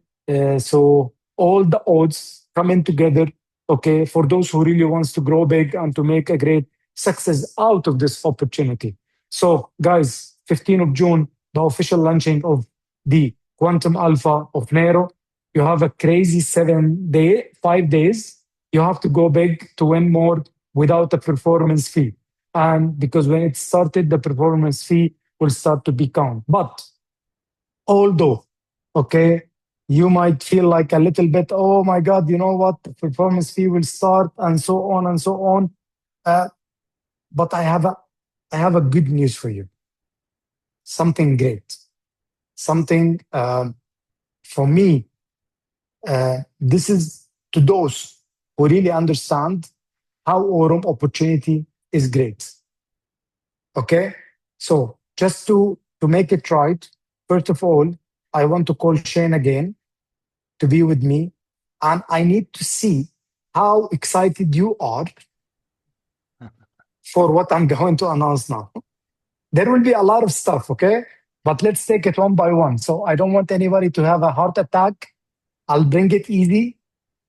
So all the odds coming together, okay, for those who really wants to grow big and to make a great success out of this opportunity. So guys, 15th of June, the official launching of the Quantum Alpha of Nero. You have a crazy 5 days. You have to go big to win more without a performance fee. And because when it started, the performance fee will start to be count. But although, okay, you might feel like a little bit, oh my God, you know what, the performance fee will start and so on and so on. But I have a good news for you. Something great. Something for me, this is to those who really understand how AURUM opportunity is great. Okay? So just to make it right, first of all, I want to call Shane again to be with me. And I need to see how excited you are for what I'm going to announce now. There will be a lot of stuff, okay? But let's take it one by one. So I don't want anybody to have a heart attack. I'll bring it easy,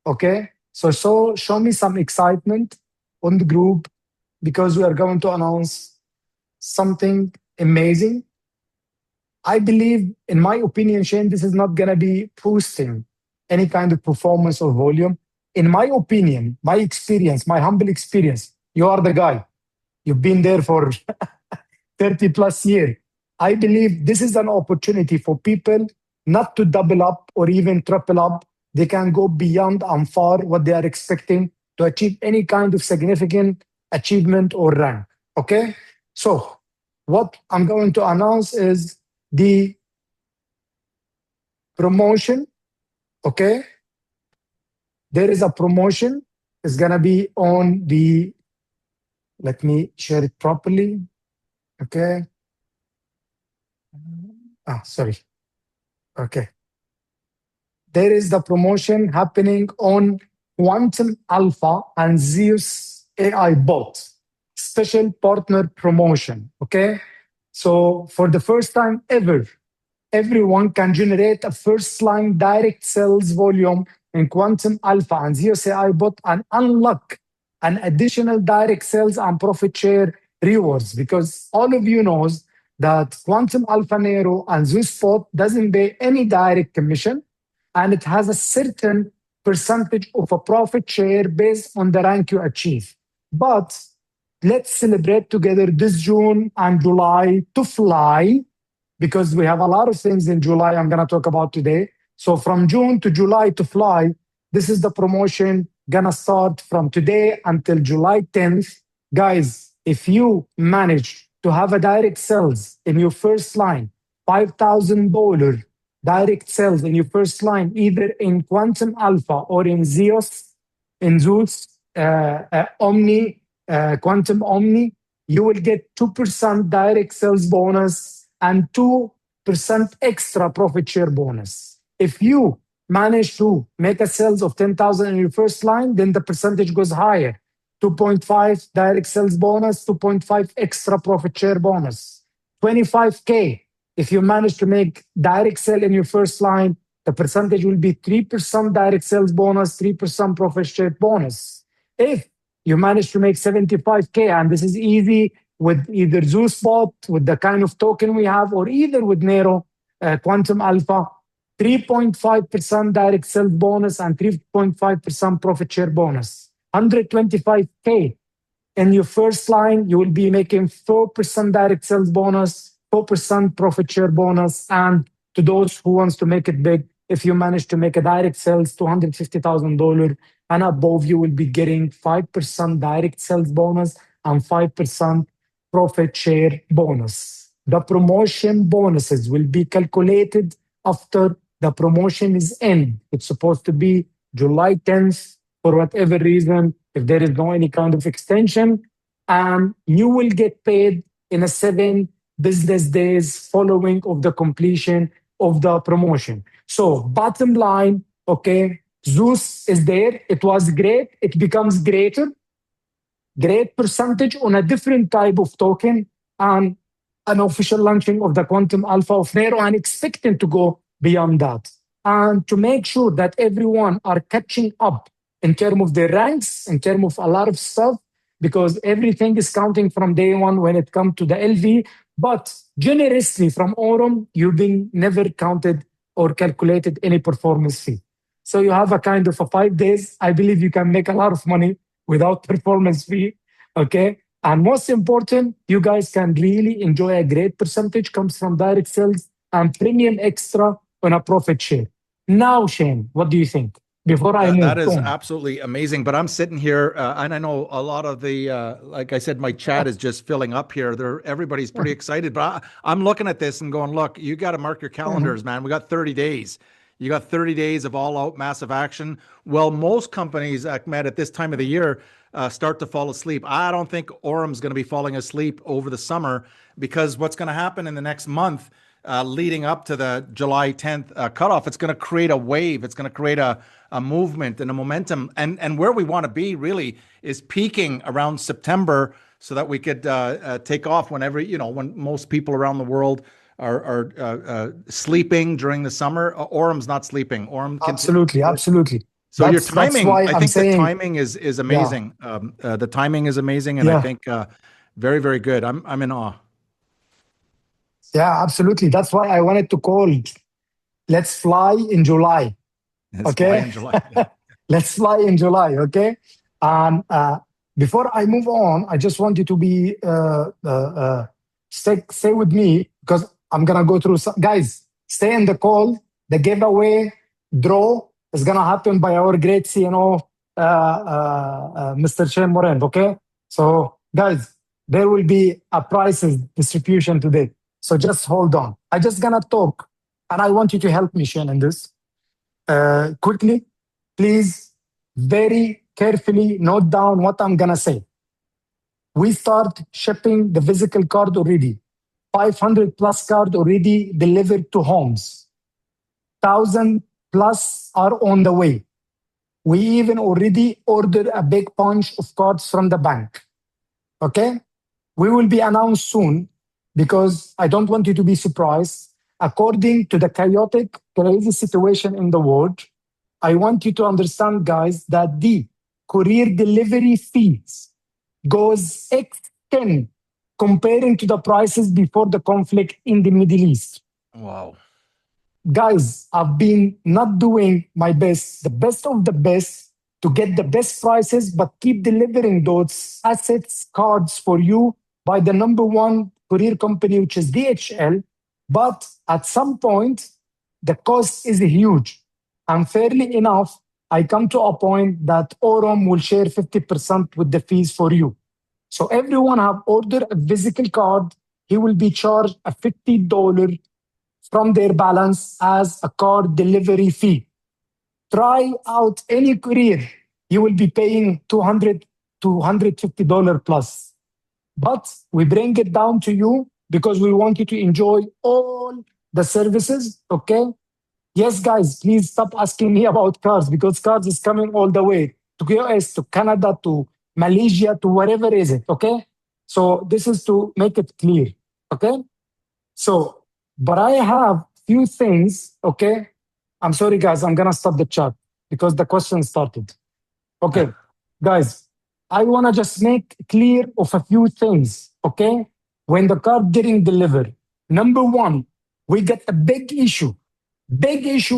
okay? So show me some excitement on the group because we are going to announce something amazing. I believe, in my opinion, Shane, this is not going to be boosting any kind of performance or volume. In my opinion, my experience, my humble experience, you are the guy. You've been there for 30 plus years. I believe this is an opportunity for people not to double up or even triple up. They can go beyond and far what they are expecting to achieve any kind of significant achievement or rank. Okay? So, what I'm going to announce is the promotion. Okay? There is a promotion. It's going to be on the, let me share it properly. Okay. Sorry. Okay. There is the promotion happening on Quantum Alpha and Zeus AI bot. Special partner promotion. Okay. So for the first time ever, everyone can generate a first line direct sales volume in Quantum Alpha and Zeus AI bot and unlock an additional direct sales and profit share rewards, because all of you knows that Quantum Alpha Nero and Zeus bot doesn't pay any direct commission, and it has a certain percentage of a profit share based on the rank you achieve. But let's celebrate together this June and July to fly, because we have a lot of things in July I'm going to talk about today. So from June to July to fly, this is the promotion going to start from today until July 10th. Guys, if you manage to have a direct sales in your first line, $5,000 direct sales in your first line, either in Quantum Alpha or in Zeus, Omni, Quantum Omni, you will get 2% direct sales bonus and 2% extra profit share bonus. If you manage to make a sales of 10,000 in your first line, then the percentage goes higher. 2.5 direct sales bonus, 2.5 extra profit share bonus. 25K. If you manage to make direct sale in your first line, the percentage will be 3% direct sales bonus, 3% profit share bonus. If you manage to make 75K, and this is easy with either ZeusBot, with the kind of token we have, or either with Nero, Quantum Alpha, 3.5% direct sales bonus and 3.5% profit share bonus. 125K in your first line, you will be making 4% direct sales bonus, 4% profit share bonus. And to those who wants to make it big, if you manage to make a direct sales $250,000 and above, you will be getting 5% direct sales bonus and 5% profit share bonus. The promotion bonuses will be calculated after the promotion is end. It's supposed to be July 10th. For whatever reason, if there is no any kind of extension, and you will get paid in a 7 business days following of the completion of the promotion. So bottom line, okay, Zeus is there. It was great. It becomes greater. Great percentage on a different type of token, and an official launching of the Quantum Alpha of Nero, and expecting to go beyond that. And to make sure that everyone are catching up in terms of their ranks, in terms of a lot of stuff, because everything is counting from day one when it comes to the LV. But generously from Aurum, you've been never counted or calculated any performance fee. So you have a kind of a 5 days. I believe you can make a lot of money without performance fee. Okay. And most important, you guys can really enjoy a great percentage comes from direct sales and premium extra on a profit share. Now, Shane, what do you think? Before I move That is on. absolutely amazing. But I'm sitting here, and I know a lot of the, like I said, my chat is just filling up here. Everybody's pretty excited. But I'm looking at this and going, look, you got to mark your calendars, man. We got 30 days. You got 30 days of all-out massive action. Well, most companies, Ahmed, at this time of the year, start to fall asleep. I don't think Aurum's going to be falling asleep over the summer, because what's going to happen in the next month, leading up to the July 10th cutoff, it's going to create a wave. It's going to create a movement and a momentum. And where we want to be really is peaking around September, so that we could take off whenever, when most people around the world are sleeping during the summer. Aurum's not sleeping. Aurum Absolutely. So your That's timing, why I I'm think the saying, timing is amazing. The timing is amazing, and I think very, very good. I'm in awe. yeah, absolutely. That's why I wanted to call. Let's fly in July. Let's fly in July. Let's fly in July. Okay. And before I move on, I just want you to be stay with me, because I'm gonna go through some, guys. Stay in the call. The giveaway draw is gonna happen by our great CNO, Mr. Shane Morand. Okay. So guys, there will be a prizes distribution today. So just hold on. I just gonna talk, and I want you to help me, Shane, in this. Quickly, please, very carefully note down what I'm gonna say. We start shipping the physical card already. 500 plus card already delivered to homes. 1,000 plus are on the way. We even already ordered a big bunch of cards from the bank. Okay? We will be announced soon, because I don't want you to be surprised. According to the chaotic, crazy situation in the world, I want you to understand, guys, that the courier delivery fees goes extinct comparing to the prices before the conflict in the Middle East. Wow. Guys, I've been not doing my best, the best of the best, to get the best prices, but keep delivering those assets, cards for you by the number one courier company, which is DHL. But at some point, the cost is huge. And fairly enough, I come to a point that Aurum will share 50% with the fees for you. So everyone have ordered a physical card, he will be charged a $50 from their balance as a card delivery fee. Try out any courier, you will be paying $200 to $150 plus. But we bring it down to you because we want you to enjoy all the services, okay? Yes, guys, please stop asking me about cars, because cars is coming all the way to US, to Canada, to Malaysia, to wherever is it, okay? So this is to make it clear, okay? So, but I have few things, okay? I'm sorry, guys, I'm gonna stop the chat because the question started. Okay, guys, I wanna just make clear of a few things, okay? When the car getting delivered, number one, we get a big issue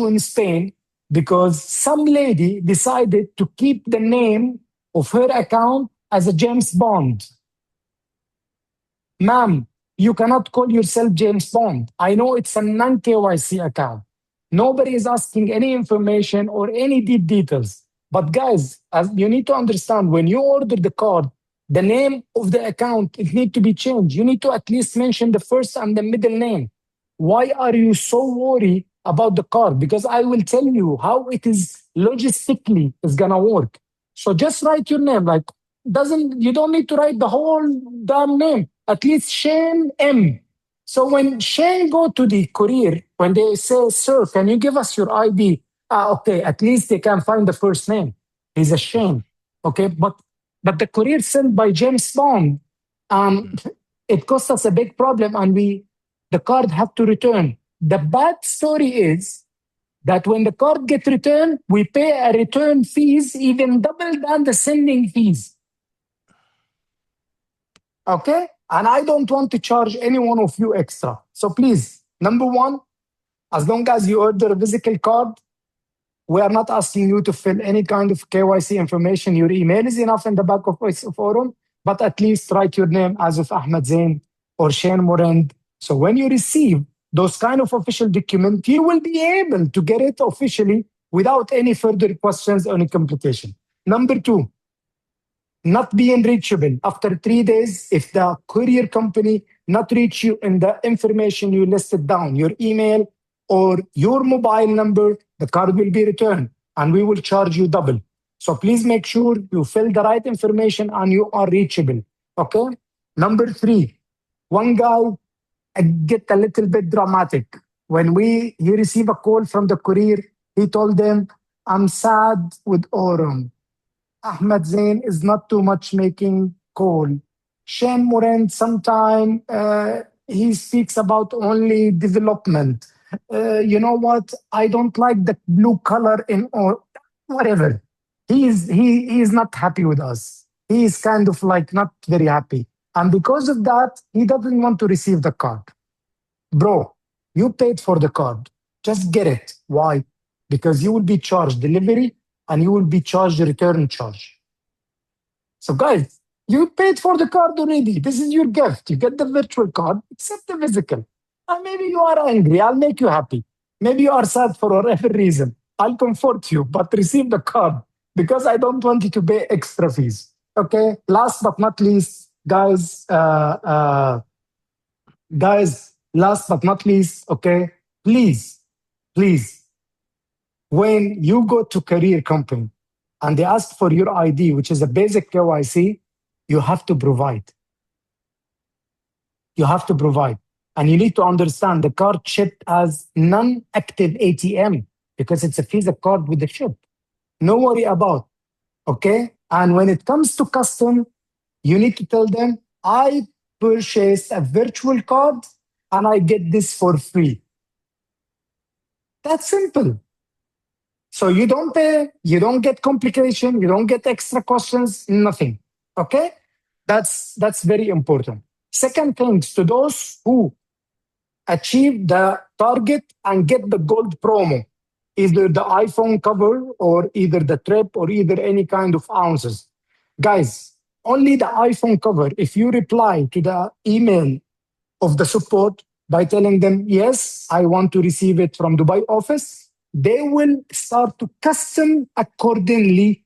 in Spain, because some lady decided to keep the name of her account as a James Bond. Ma'am, you cannot call yourself James Bond. I know it's a non-KYC account. Nobody is asking any information or any deep details. But guys, as you need to understand, when you order the card, the name of the account, it needs to be changed. You need to at least mention the first and the middle name. Why are you so worried about the card? Because I will tell you how it is logistically is gonna work. So just write your name. Like, you don't need to write the whole damn name. At least Shane M. So when Shane go to the courier, when they say, "Sir, can you give us your ID?" Okay, at least they can find the first name. He's a Shane. Okay, but the courier sent by James Bond, it cost us a big problem, and the card had to return. The bad story is that when the card get returned, we pay a return fees even double than the sending fees. Okay? And I don't want to charge any one of you extra. So please, number one, as long as you order a physical card, we are not asking you to fill any kind of KYC information. Your email is enough in the back of AURUM, but at least write your name as of Ahmad Zain or Shane Morand. So when you receive those kind of official documents, you will be able to get it officially without any further questions or any complication. Number two, not being reachable after 3 days. If the courier company not reach you in the information you listed down, your email or your mobile number, the card will be returned and we will charge you double. So please make sure you fill the right information and you are reachable. Okay. Number three, one guy get a little bit dramatic. When he received a call from the courier, he told them, I'm sad with AURUM. Ahmad Zain is not too much making call. Shane Morand, sometime he speaks about only development. You know what? I don't like the blue color in or whatever. He is not happy with us. He is kind of like not very happy. And because of that, he doesn't want to receive the card. Bro, you paid for the card. Just get it. Why? Because you will be charged delivery and you will be charged return charge. So guys, you paid for the card already. This is your gift. You get the virtual card, accept the physical. And maybe you are angry. I'll make you happy. Maybe you are sad for whatever reason. I'll comfort you, but receive the card because I don't want you to pay extra fees. Okay. Last but not least, guys, last but not least, okay, please, when you go to career company and they ask for your ID, which is a basic KYC, you have to provide. You have to provide. And you need to understand the card shipped as non-active ATM because it's a Visa card with the chip. No worry about, okay? And when it comes to custom, you need to tell them, I purchased a virtual card and I get this for free. That's simple. So you don't pay, you don't get complication, you don't get extra questions, nothing. Okay? That's very important. Second thing, to those who achieve the target and get the gold promo, either the iPhone cover or either the trip or either any kind of ounces. Guys, only the iPhone cover, if you reply to the email of the support by telling them, yes, I want to receive it from Dubai office, they will start to custom accordingly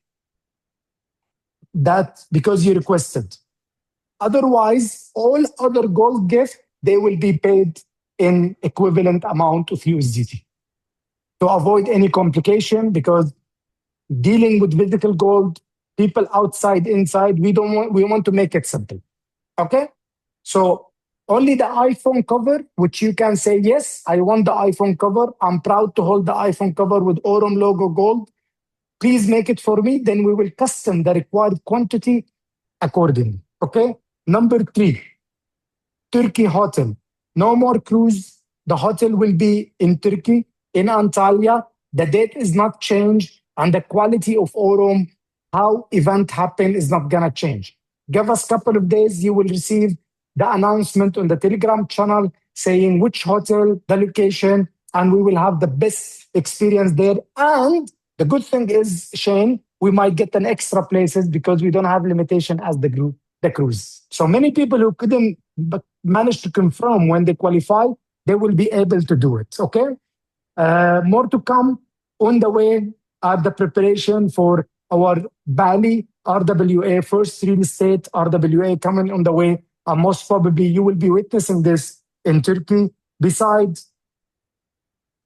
that because you requested. Otherwise, all other gold gifts, they will be paid in equivalent amount of USDT. To avoid any complication, because dealing with physical gold, people outside, inside, we want to make it simple. Okay? So only the iPhone cover, which you can say, yes, I want the iPhone cover. I'm proud to hold the iPhone cover with AURUM logo gold. Please make it for me. Then we will custom the required quantity accordingly. Okay? Number 3, Turkey hotel. No more cruise. The hotel will be in Turkey, in Antalya. The date is not changed, and the quality of AURUM, how event happen, is not gonna change. Give us a couple of days, you will receive the announcement on the Telegram channel saying which hotel, the location, and we will have the best experience there. And the good thing is, Shane, we might get an extra places because we don't have limitation as the group, the cruise. So many people who couldn't but manage to confirm when they qualify, they will be able to do it. Okay. More to come on the way at the preparation for our Bali RWA, first real estate RWA coming on the way. Most probably you will be witnessing this in Turkey. Besides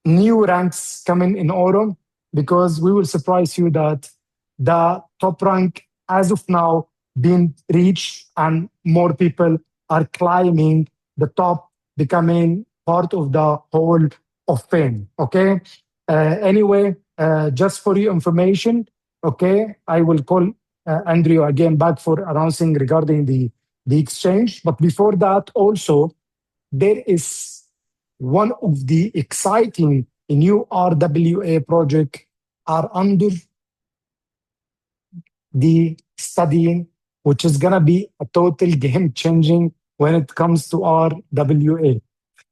new ranks coming in AURUM, because we will surprise you that the top rank as of now being reached and more people are climbing the top, becoming part of the Hall of Fame. Okay. Anyway, just for your information, okay, I will call Andrew again back for announcing regarding the exchange. But before that, also, there is one of the exciting new RWA project are under the studying which is gonna be a total game changing when it comes to our WA.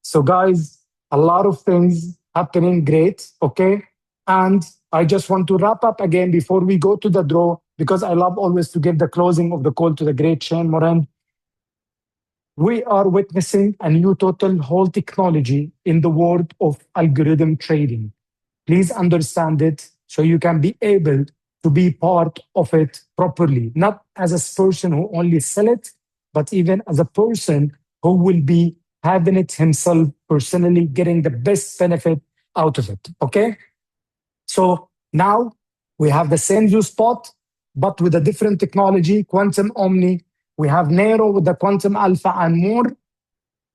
So, guys, a lot of things happening great, okay? And I just want to wrap up again before we go to the draw, because I love always to give the closing of the call to the great Shane Morand. We are witnessing a new total whole technology in the world of algorithm trading. Please understand it so you can be able to be part of it properly, not as a person who only sell it, but even as a person who will be having it himself personally, getting the best benefit out of it. Okay. So now we have the same Zoo Spot, but with a different technology, Quantum Omni. We have Nero with the Quantum Alpha, and more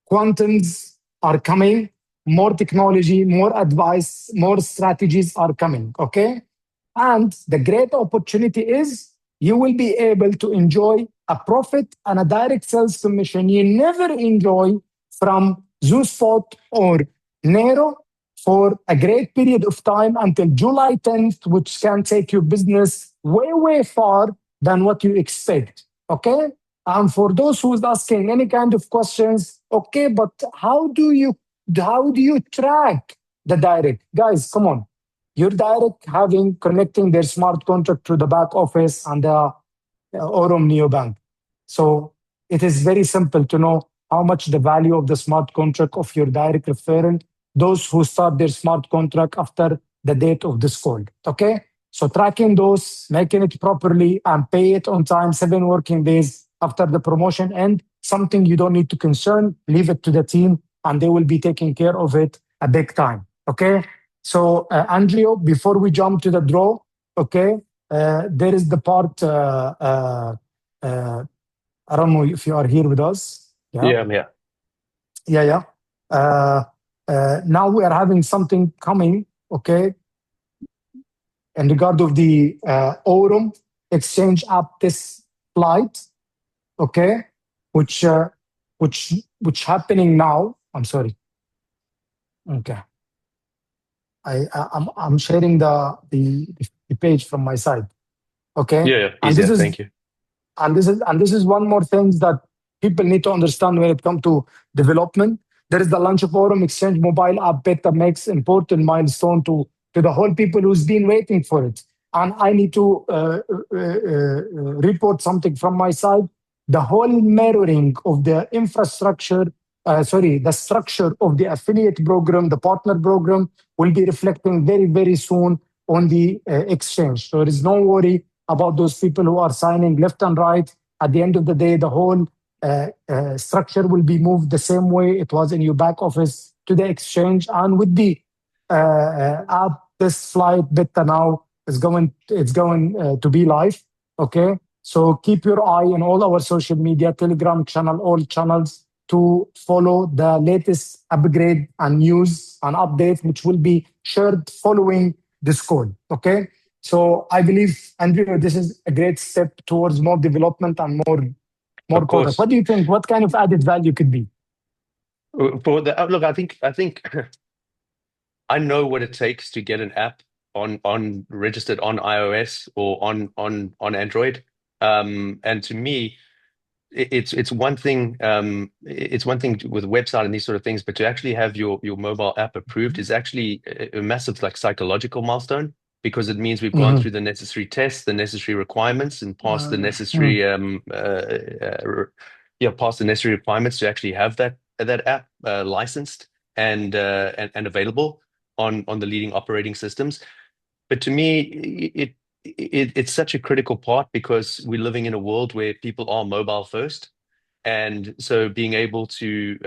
quantums are coming, more technology, more advice, more strategies are coming. Okay. And the great opportunity is you will be able to enjoy a profit and a direct sales commission you never enjoy from ZooSpot or Nero for a great period of time until July 10th, which can take your business way, way far than what you expect. Okay. And for those who's asking any kind of questions, okay, but how do you track the direct? Guys, come on. Your direct having connecting their smart contract to the back office and the AURUM neobank. So it is very simple to know how much the value of the smart contract of your direct referral, those who start their smart contract after the date of this call. Okay. So tracking those, making it properly and pay it on time, 7 working days after the promotion end, something you don't need to concern, leave it to the team and they will be taking care of it a big time. Okay. So, Andrew, before we jump to the draw, okay, there is the part, I don't know if you are here with us. Yeah, I'm here. Yeah. Now we are having something coming, okay, in regard of the AURUM exchange app this flight, okay, which happening now. I'm sorry. Okay. I'm sharing the page from my side. Okay. Yeah, And easier. this is Thank you. and this is one more thing that people need to understand when it comes to development. There is the launch of AURUM Exchange mobile app beta makes important milestone to the whole people who's been waiting for it. And I need to report something from my side. The whole mirroring of the infrastructure, the structure of the affiliate program, the partner program will be reflecting very, very soon on the exchange. So there is no worry about those people who are signing left and right. At the end of the day, the whole structure will be moved the same way it was in your back office to the exchange. And with the app, this flight beta now it's going to be live. Okay, so keep your eye on all our social media, Telegram channel, all channels to follow the latest upgrade and news and updates, which will be shared following this call. Okay. So I believe, Andrew, this is a great step towards more development and more Of product. course. What do you think? What kind of added value could be? For the look, I think I know what it takes to get an app on registered on iOS or on Android. And to me, it's one thing. It's one thing with website and these sort of things, but to actually have your mobile app approved is actually a massive like psychological milestone, because it means we've gone through the necessary tests, the necessary requirements, and passed the necessary passed the necessary requirements to actually have that app licensed and available on the leading operating systems. But to me, it's such a critical part, because we're living in a world where people are mobile first. And so being able to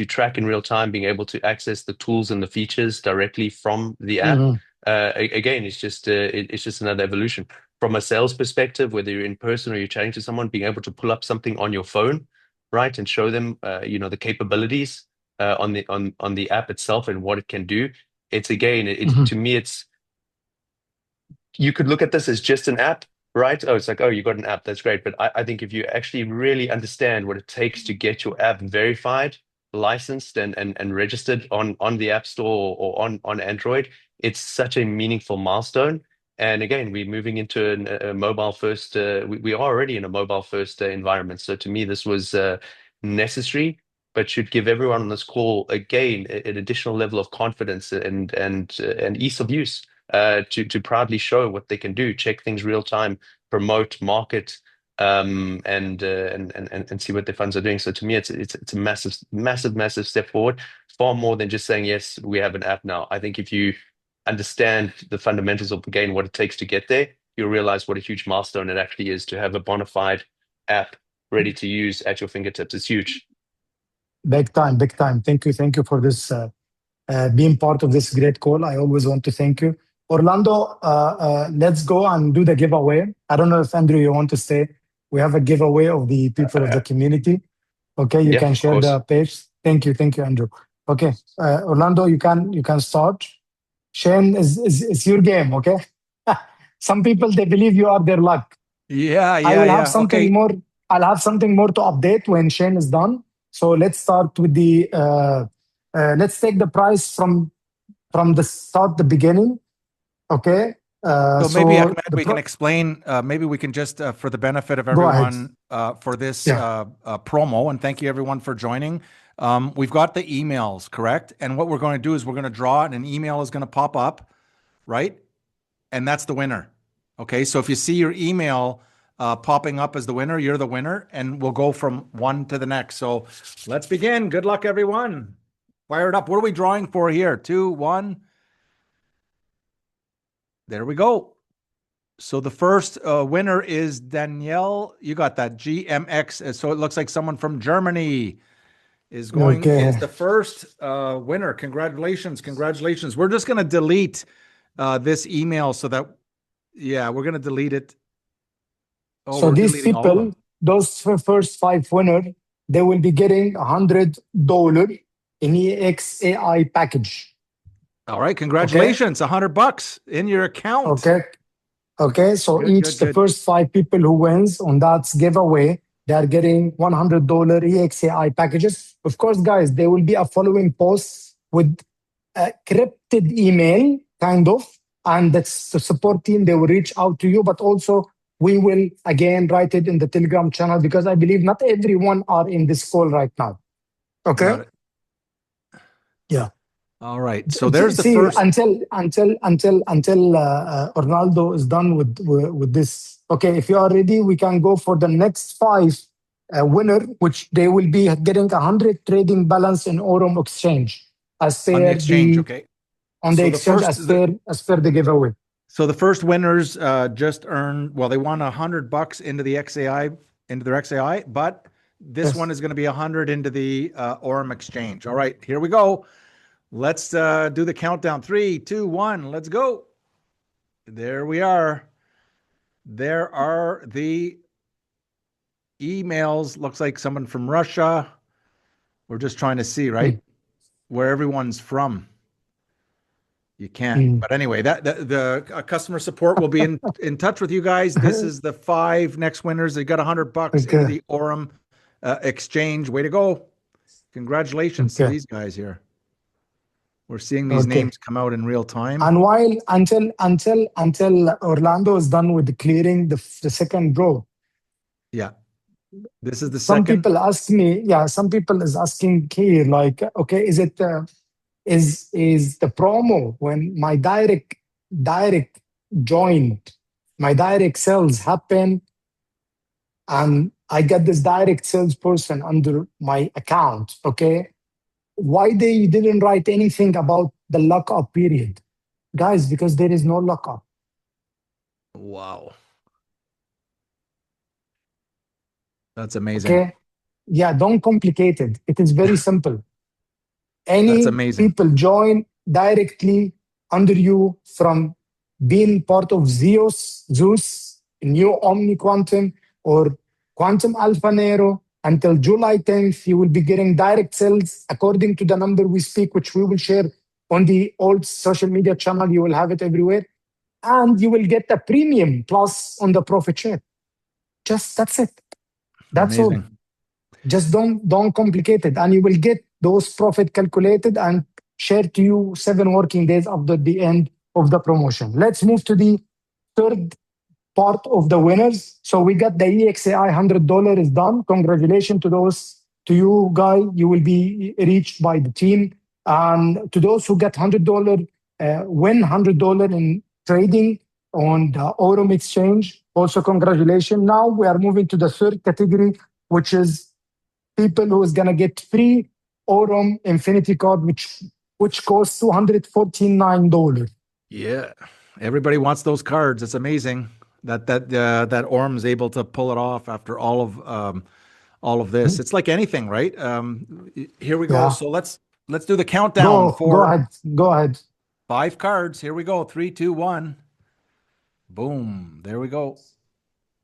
track in real time, being able to access the tools and the features directly from the app, again, it's just another evolution. From a sales perspective, whether you're in person or you're chatting to someone, being able to pull up something on your phone, right, and show them the capabilities on the app itself and what it can do. It's again, to me, it's, you could look at this as just an app, right? Oh, it's like, oh, you got an app, that's great. But I think if you actually really understand what it takes to get your app verified, licensed, and registered on the App Store or on Android, it's such a meaningful milestone. And again, we're moving into a mobile first. We are already in a mobile first environment. So to me, this was necessary, but should give everyone on this call again an additional level of confidence and ease of use to proudly show what they can do, check things real time, promote, market, and see what their funds are doing. So to me, it's a massive step forward, far more than just saying yes, we have an app now. I think if you understand the fundamentals of the game, what it takes to get there, you'll realize what a huge milestone it actually is to have a bona fide app ready to use at your fingertips. It's huge. Big time, big time. Thank you for this being part of this great call. I always want to thank you. Orlando, let's go and do the giveaway. I don't know if Andrew, you want to stay. We have a giveaway of the people of the community. Okay, you Yeah, can of share course. the page. Thank you, Andrew. Okay, Orlando, you can start. Shane is your game. Okay, some people they believe you are their luck. I will have something Okay. more. I'll have something more to update when Shane is done. So let's start with the. Let's take the price from the start, the beginning. Okay. So maybe, So Ahmed, we can explain, maybe we can just, for the benefit of go ahead. everyone, for this Yeah. promo, and thank you everyone for joining. We've got the emails, correct? And what we're going to do is we're going to draw and an email is going to pop up, right? And that's the winner. Okay. So if you see your email popping up as the winner, you're the winner, and we'll go from one to the next. So let's begin. Good luck, everyone. Fire it up. What are we drawing for here? 2, 1. There we go. So the first winner is Danielle. You got that, GMX. So it looks like someone from Germany is the first winner. Congratulations. We're just going to delete this email so that, we're going to delete it. Oh, So we're these deleting all of people, them. those first 5 winners, they will be getting $100 in EXAI package. All right. Congratulations. $100 in your account. Okay. So Good, the first 5 people who wins on that giveaway, they are getting $100 EXAI packages. Of course, guys, there will be a following post with a crypted email, kind of, and that's the support team. They will reach out to you, but also we will again write it in the Telegram channel because I believe not everyone are in this call right now. Okay. Got it. Yeah. All right. So there's the first. Until Ronaldo is done with this. Okay, if you are ready, we can go for the next 5 winner, which they will be getting 100 trading balance in AURUM exchange as per on the exchange. Okay. On the exchange as per the giveaway. So the first winners just earned, well, they won $100 into the XAI, into their XAI, but this one is going to be 100 into the AURUM exchange. All right, here we go. Let's do the countdown. 3, 2, 1. Let's go. There we are. There are the emails. Looks like someone from Russia. We're just trying to see, right? Where everyone's from. You can't. But anyway, the customer support will be in touch with you guys. This is the 5 next winners. They got $100 into the AURUM exchange. Way to go. Congratulations to these guys here. We're seeing these names come out in real time. And until Orlando is done with clearing the second draw. Yeah. This is the some second. People ask me, some people is asking here, like, okay, is it is the promo when my direct joined, my direct sales happen, and I get this direct salesperson under my account, okay? Why they didn't write anything about the lockup period? Guys, because there is no lockup. Wow. That's amazing. Okay. Yeah, don't complicate it. It is very simple. Any people join directly under you from being part of Zeus, New Omni Quantum, or Quantum Alpha Nero. Until July 10th, you will be getting direct sales according to the number we speak, which we will share on the old social media channel. You will have it everywhere. And you will get the premium plus on the profit share. That's it. That's amazing. All. Just don't complicate it. And you will get those profit calculated and shared to you 7 working days after the end of the promotion. Let's move to the third part of the winners. So we got the EXAI $100 is done. Congratulations to you guys. You will be reached by the team. And to those who get $100, win $100 in trading on the AURUM exchange. Also, congratulations. Now we are moving to the third category, which is people who is gonna get free AURUM Infinity card, which costs $249. Yeah, everybody wants those cards. It's amazing that AURUM is able to pull it off after all of this. It's like anything, right? Here we go. Yeah. So let's do the countdown Go ahead. 5 cards. Here we go. 3, 2, 1. Boom. There we go.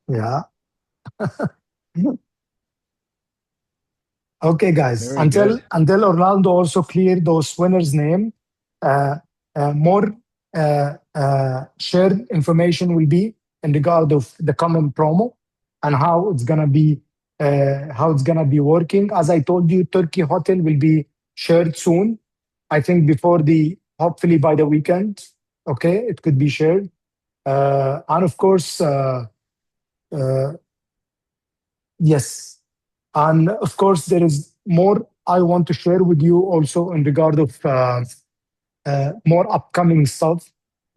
Yeah. Okay, guys. Very good. Until Orlando also cleared those winners' name, more shared information will be in regard of the common promo and how it's gonna be working. As I told you, Turkey Hotel will be shared soon. I think hopefully by the weekend. Okay, it could be shared. And of course, yes. And of course, there is more I want to share with you also in regard of more upcoming stuff.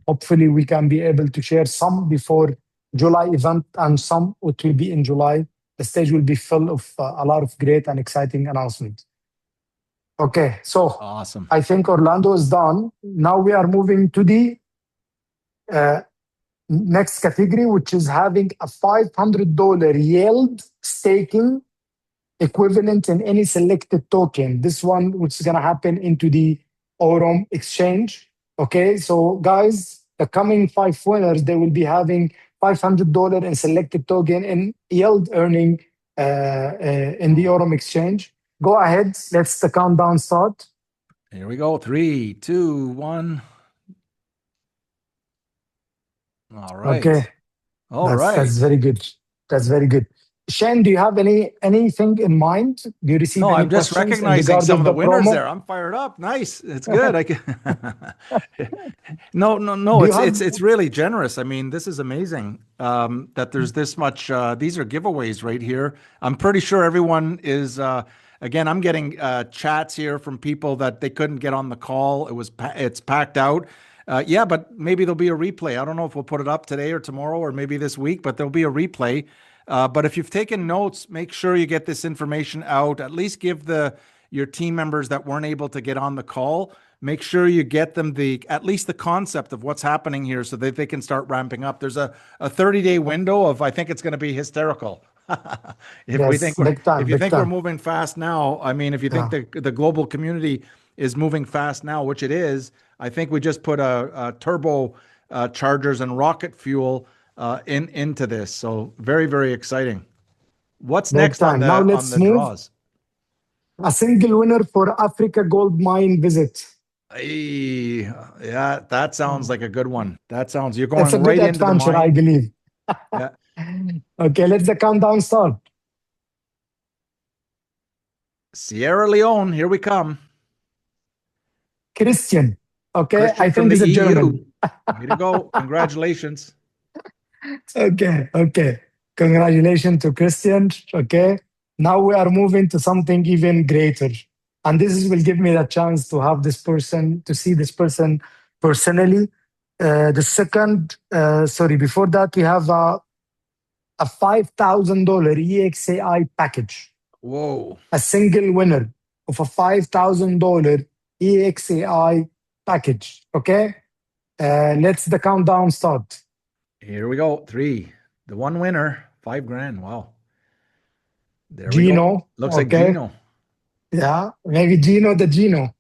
Hopefully, we can be able to share some before July event and some it will be in July. The stage will be full of a lot of great and exciting announcements. Okay, so Awesome. I think Orlando is done. Now we are moving to the next category, which is having a $500 yield staking equivalent in any selected token. This one, which is going to happen into the AURUM exchange. Okay, so guys, the coming 5 winners, they will be having $500 in selected token in yield earning in the AURUM exchange. Go ahead, let's the countdown start. Here we go. 3, 2, 1. All right. Okay. That's very good. That's very good. Shane, do you have anything in mind? Do you receive any I'm just questions in recognizing regard some of the winners promo? there. I'm fired up. Nice. It's good. No. Do you have- It's really generous. I mean, this is amazing that there's this much. These are giveaways right here. I'm pretty sure everyone is. Again, I'm getting chats here from people that they couldn't get on the call. It's packed out. Yeah, but maybe there'll be a replay. I don't know if we'll put it up today or tomorrow or maybe this week, but there'll be a replay. But if you've taken notes, make sure you get this information out. At least give your team members that weren't able to get on the call, make sure you get them at least the concept of what's happening here so that they can start ramping up. There's a 30-day window of, I think it's going to be hysterical. If you think we're moving fast now, I mean, if you think the global community is moving fast now, which it is, I think we just put a turbo chargers and rocket fuel into this. So very, very exciting. What's next on the draws? A single winner for Africa Gold Mine visit. Yeah, that sounds like a good one. You're going That's a right good into the adventure, mine. I believe. Yeah. Okay, let's the countdown start. Sierra Leone, here we come. Christian. Okay, Christian I from think the he's a EU. German. Way to go. Congratulations. Okay. Congratulations to Christian. Okay. Now we are moving to something even greater. And will give me the chance to have to see this person personally. Before that, we have a $5,000 EXAI package. Whoa. A single winner of a $5,000 EXAI package. Okay. Let's the countdown start. Here we go. 3. The one winner, $5,000. Wow. There Gino, we go. Looks like Gino. Yeah, maybe Gino the Gino.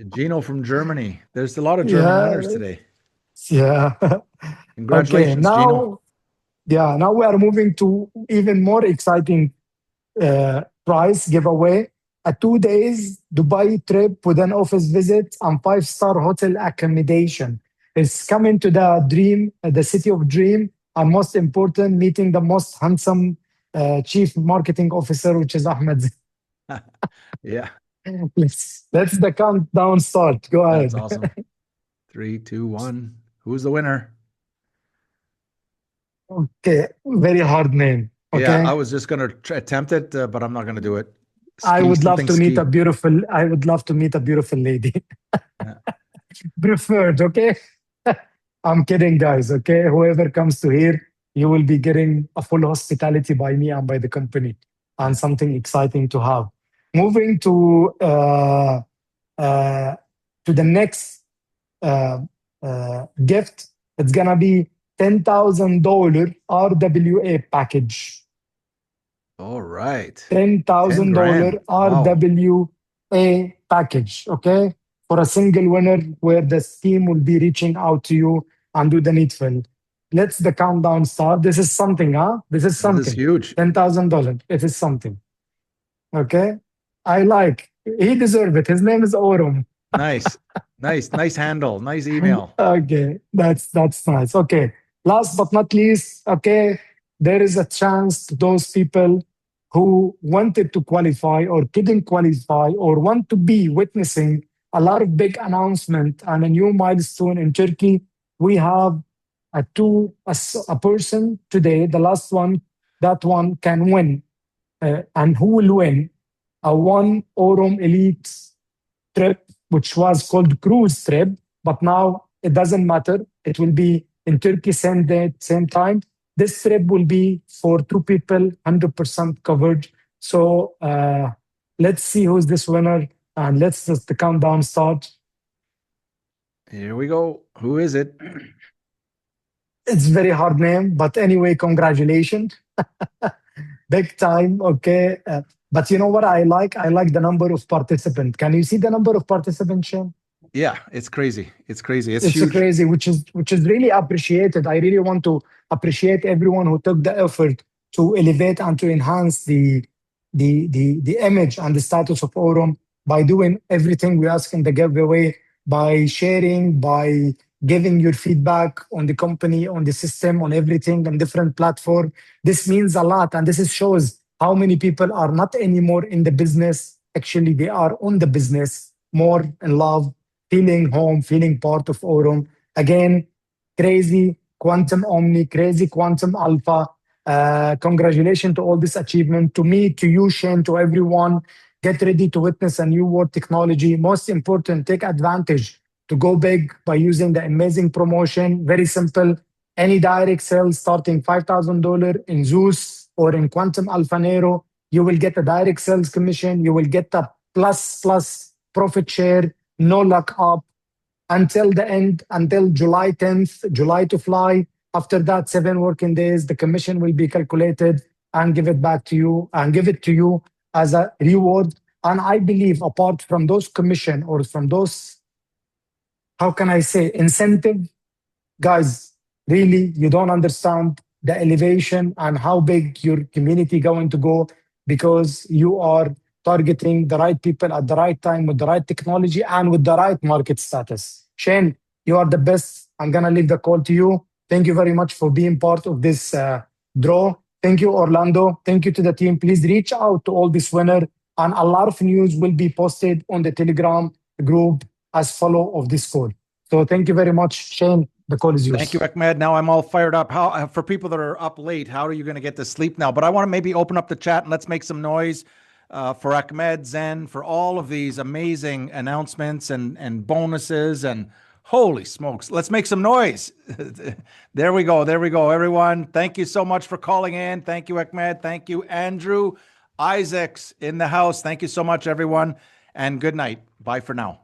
Gino from Germany. There's a lot of German winners today. Yeah. Congratulations, okay, Gino. Yeah, now we are moving to even more exciting prize giveaway. A 2 days Dubai trip with an office visit and 5-star hotel accommodation. It's coming to the city of dream, and most important, meeting the most handsome chief marketing officer, which is Ahmad. Yeah. Let's the countdown start. Go ahead. That's awesome. 3, 2, 1. Who's the winner? Okay, very hard name. Yeah, I Okay. was just gonna attempt it, but I'm not gonna do it. I Ski, would love something to meet a ski. beautiful, I would love to meet a beautiful lady. Yeah. Preferred, okay? I'm kidding, guys, okay? Whoever comes to here, you will be getting a full hospitality by me and by the company, and something exciting to have. Moving uh, to the next uh, gift, it's gonna be $10,000 RWA package. All right. 10 $10,000 grand. Wow. RWA package, okay? For a single winner where the team will be reaching out to you and do the needful. Let's the countdown start. This is something, huh? This is This is something. huge. $10,000. It is something. Okay? I like. He deserves it. His name is Aurum. Nice. Nice handle. Nice email. Okay, that's nice. Okay, last but not least, okay, there is a chance to those people who wanted to qualify or couldn't qualify or want to be witnessing a lot of big announcement and a new milestone in Turkey. We have a person today, the last one, that one can win, and who will win a one Aurum Elite trip, which was called cruise trip, but now it doesn't matter. It will be in Turkey same day, same time. This trip will be for two people, 100% covered. So let's see who's this winner, and let's just the countdown start. Here we go. Who is it? It's very hard name, but anyway, congratulations. Big time, okay. But you know what I like? I like the number of participants. Can you see the number of participants, Shane? Yeah, it's crazy. It's crazy. It's It's huge. crazy, which is really appreciated. I really want to appreciate everyone who took the effort to elevate and to enhance the image and the status of Aurum by doing everything we ask in the giveaway, by sharing, by giving your feedback on the company, on the system, on everything, on different platform. This means a lot, and this is shows how many people are not anymore in the business. Actually, they are on the business, more in love, feeling home, feeling part of Aurum. Again, crazy quantum omni, crazy quantum alpha. Congratulations to all this achievement, to me, to you, Shane, to everyone. Get ready to witness a new world technology. Most important, take advantage to go big by using the amazing promotion. Very simple. Any direct sales starting $5,000 in Zeus or in Quantum Alpha Nero, you will get a direct sales commission. You will get a plus profit share, no luck up until the end, until July 10th, July to fly. After that, 7 working days, the commission will be calculated and give it back to you and give it to you as a reward. And I believe apart from those commission or from those, how can I say, incentive, guys, really, you don't understand the elevation and how big your community going to go because you are targeting the right people at the right time with the right technology and with the right market status. Shane, you are the best. I'm going to leave the call to you. Thank you very much for being part of this draw. Thank you, Orlando. Thank you to the team. Please reach out to all this winner, and a lot of news will be posted on the Telegram group as follow of this call. So thank you very much, Shane. The call is yours. Thank you, Ahmed. Now I'm all fired up. How for people that are up late, how are you going to get to sleep now? But I want to maybe open up the chat and let's make some noise for Ahmed, Zen, for all of these amazing announcements and bonuses and holy smokes. Let's make some noise. There we go. There we go, everyone. Thank you so much for calling in. Thank you, Ahmed. Thank you, Andrew. Isaacs in the house. Thank you so much, everyone. And good night. Bye for now.